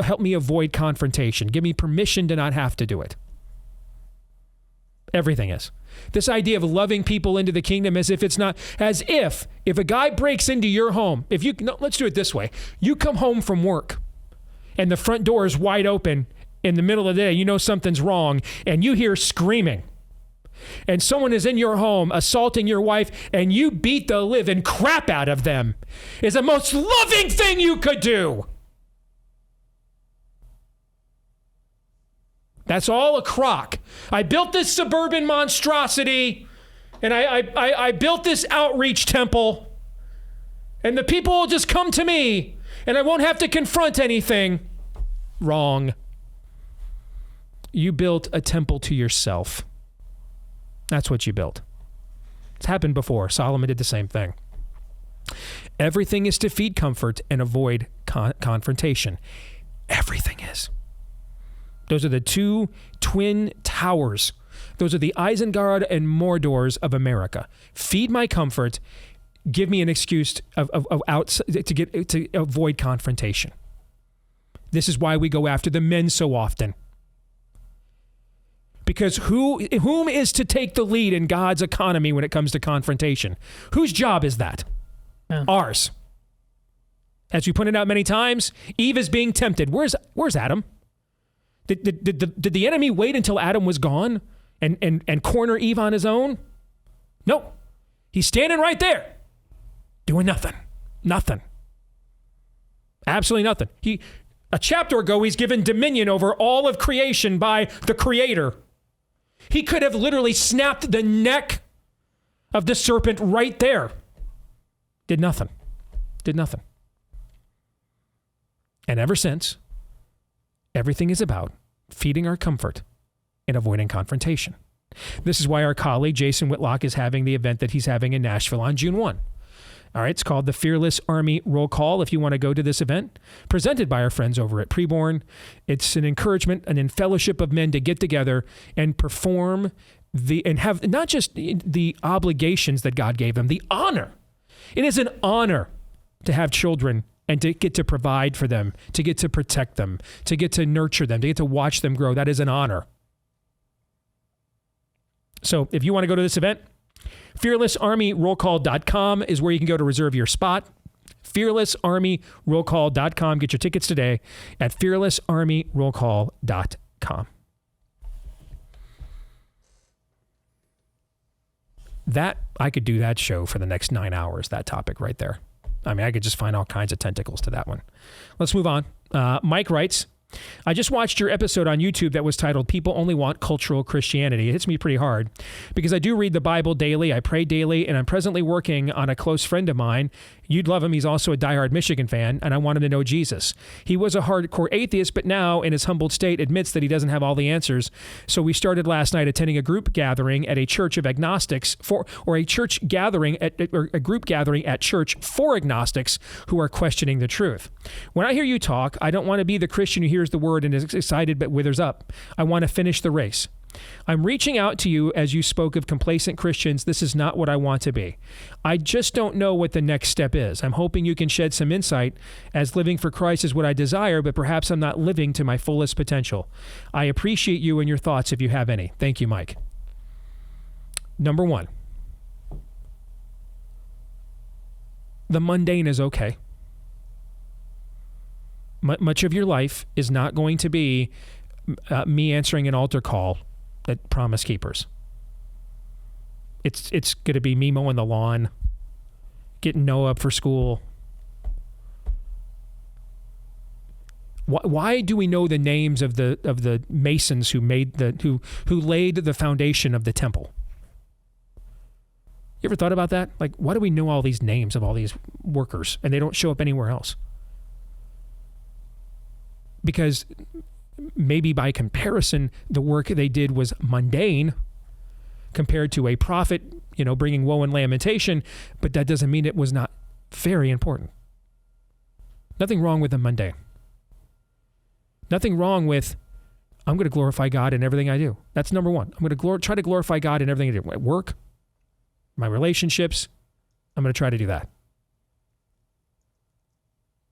help me avoid confrontation, give me permission to not have to do it. Everything is. This idea of loving people into the kingdom as if if a guy breaks into your home, let's do it this way. You come home from work and the front door is wide open in the middle of the day, you know something's wrong, and you hear screaming. And someone is in your home assaulting your wife, and you beat the living crap out of them, is the most loving thing you could do. That's all a crock. I built this suburban monstrosity, and I built this outreach temple, and the people will just come to me, and I won't have to confront anything. Wrong. You built a temple to yourself. That's what you built. It's happened before. Solomon did the same thing. Everything is to feed comfort and avoid confrontation. Everything is. Those are the two twin towers. Those are the Isengard and Mordors of America. Feed my comfort. Give me an excuse to avoid confrontation. This is why we go after the men so often. Because whom is to take the lead in God's economy when it comes to confrontation? Whose job is that? Yeah. Ours. As we pointed out many times, Eve is being tempted. Where's Adam? Did the enemy wait until Adam was gone and corner Eve on his own? No. He's standing right there, doing nothing. Nothing. Absolutely nothing. A chapter ago, he's given dominion over all of creation by the Creator. He could have literally snapped the neck of the serpent right there. Did nothing. And ever since, everything is about feeding our comfort and avoiding confrontation. This is why our colleague Jason Whitlock is having the event that he's having in Nashville on June 1. All right, it's called the Fearless Army Roll Call. If you want to go to this event, presented by our friends over at Preborn, it's an encouragement and in fellowship of men to get together and perform and have not just the obligations that God gave them, the honor. It is an honor to have children and to get to provide for them, to get to protect them, to get to nurture them, to get to watch them grow. That is an honor. So if you want to go to this event, fearlessarmyrollcall.com is where you can go to reserve your spot. fearlessarmyrollcall.com. Get your tickets today at fearlessarmyrollcall.com. I could do that show for the next 9 hours, that topic right there. I mean, I could just find all kinds of tentacles to that one. Let's move on. Mike writes, I just watched your episode on YouTube that was titled People Only Want Cultural Christianity. It hits me pretty hard because I do read the Bible daily, I pray daily, and I'm presently working on a close friend of mine. You'd love him. He's also a diehard Michigan fan, and I want him to know Jesus. He was a hardcore atheist, but now, in his humbled state, admits that he doesn't have all the answers. So we started last night attending a group gathering at a church of agnostics or a group gathering at church for agnostics who are questioning the truth. When I hear you talk, I don't want to be the Christian who hears the word and is excited but withers up. I want to finish the race. I'm reaching out to you as you spoke of complacent Christians. This is not what I want to be. I just don't know what the next step is. I'm hoping you can shed some insight, as living for Christ is what I desire, but perhaps I'm not living to my fullest potential. I appreciate you and your thoughts if you have any. Thank you, Mike. Number one, the mundane is okay. Much of your life is not going to be me answering an altar call at Promise Keepers. It's going to be me mowing the lawn, getting Noah up for school. Why do we know the names of the masons who laid the foundation of the temple? You ever thought about that? Like, why do we know all these names of all these workers and they don't show up anywhere else? Because maybe by comparison, the work they did was mundane compared to a prophet, bringing woe and lamentation, but that doesn't mean it was not very important. Nothing wrong with the mundane. Nothing wrong with, I'm going to glorify God in everything I do. That's number one. I'm going to try to glorify God in everything I do. At work, my relationships, I'm going to try to do that.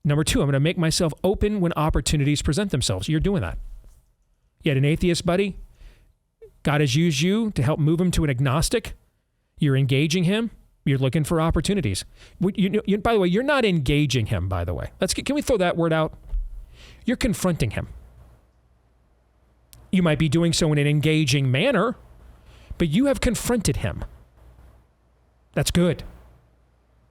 Number two, I'm going to make myself open when opportunities present themselves. You're doing that. You had an atheist buddy. God has used you to help move him to an agnostic. You're engaging him. You're looking for opportunities. By the way, you're not engaging him, by the way. Can we throw that word out? You're confronting him. You might be doing so in an engaging manner, but you have confronted him. That's good.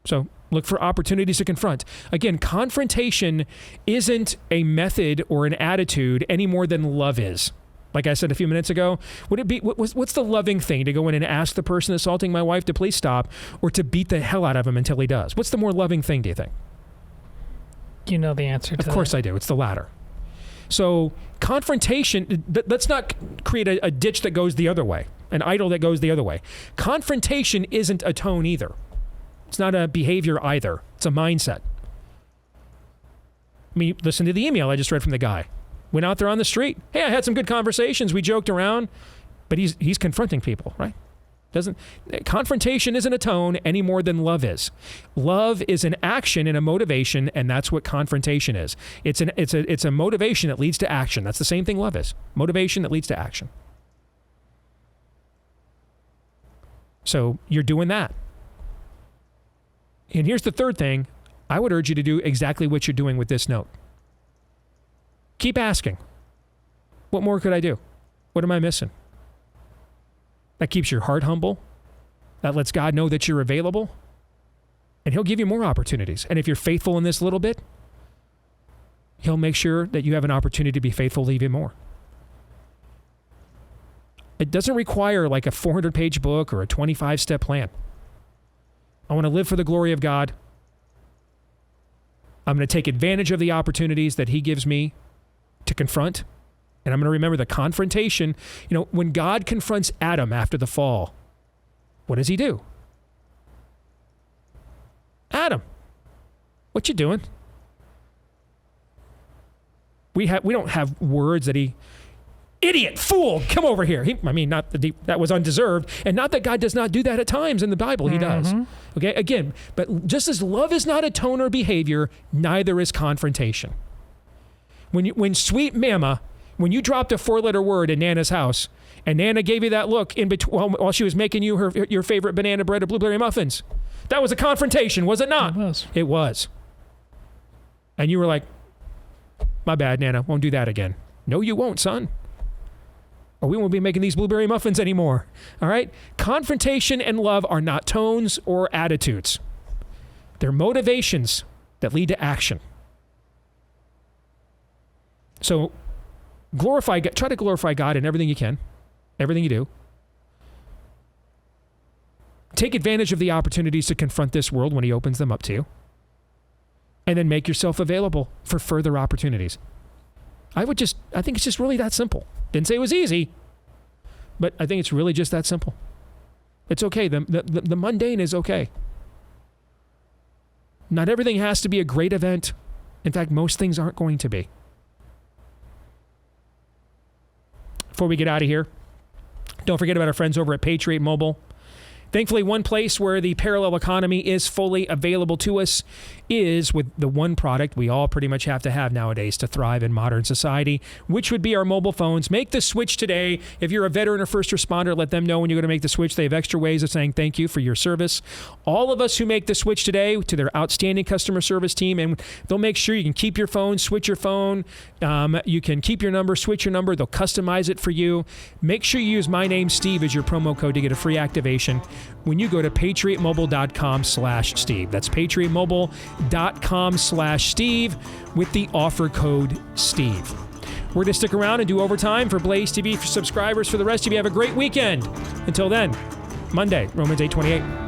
So look for opportunities to confront. Again, confrontation isn't a method or an attitude any more than love is. Like I said a few minutes ago, would it be what's the loving thing, to go in and ask the person assaulting my wife to please stop, or to beat the hell out of him until he does? What's the more loving thing, do you think? You know the answer to that. Of course I do. It's the latter. So confrontation, let's not create a ditch that goes the other way, an idol that goes the other way. Confrontation isn't a tone either. It's not a behavior either. It's a mindset. I mean, listen to the email I just read from the guy. Went out there on the street. Hey, I had some good conversations. We joked around, but he's confronting people, right? Confrontation isn't a tone any more than love is. Love is an action and a motivation, and that's what confrontation is. It's a motivation that leads to action. That's the same thing love is. Motivation that leads to action. So you're doing that. And here's the third thing. I would urge you to do exactly what you're doing with this note. Keep asking. What more could I do? What am I missing? That keeps your heart humble. That lets God know that you're available. And he'll give you more opportunities. And if you're faithful in this little bit, he'll make sure that you have an opportunity to be faithful even more. It doesn't require like a 400-page book or a 25-step plan. I want to live for the glory of God. I'm going to take advantage of the opportunities that he gives me to confront. And I'm going to remember the confrontation. When God confronts Adam after the fall, what does he do? Adam, what you doing? We don't have words that idiot, fool, come over here. Not that was undeserved. And not that God does not do that at times in the Bible. He does. Okay, again, but just as love is not a tone or behavior, neither is confrontation. When sweet mama, when you dropped a 4-letter word in Nana's house, and Nana gave you that look in between while she was making you your favorite banana bread or blueberry muffins, that was a confrontation, was it not? It was. And you were like, my bad, Nana, won't do that again. No, you won't, son. Or we won't be making these blueberry muffins anymore. All right? Confrontation and love are not tones or attitudes. They're motivations that lead to action. So try to glorify God in everything you can, everything you do. Take advantage of the opportunities to confront this world when he opens them up to you. And then make yourself available for further opportunities. I think it's just really that simple. Didn't say it was easy, but I think it's really just that simple. It's okay. The mundane is okay. Not everything has to be a great event. In fact, most things aren't going to be. Before we get out of here, don't forget about our friends over at Patriot Mobile. Thankfully, one place where the parallel economy is fully available to us is with the one product we all pretty much have to have nowadays to thrive in modern society, which would be our mobile phones. Make the switch today. If you're a veteran or first responder, let them know when you're going to make the switch. They have extra ways of saying thank you for your service. All of us who make the switch today to their outstanding customer service team, and they'll make sure you can keep your phone, switch your phone. You can keep your number, switch your number. They'll customize it for you. Make sure you use my name, Steve, as your promo code to get a free activation when you go to patriotmobile.com/Steve. That's patriotmobile.com/Steve with the offer code Steve. We're going to stick around and do overtime for Blaze TV for subscribers. For the rest of you, have a great weekend. Until then, Monday, Romans 8:28.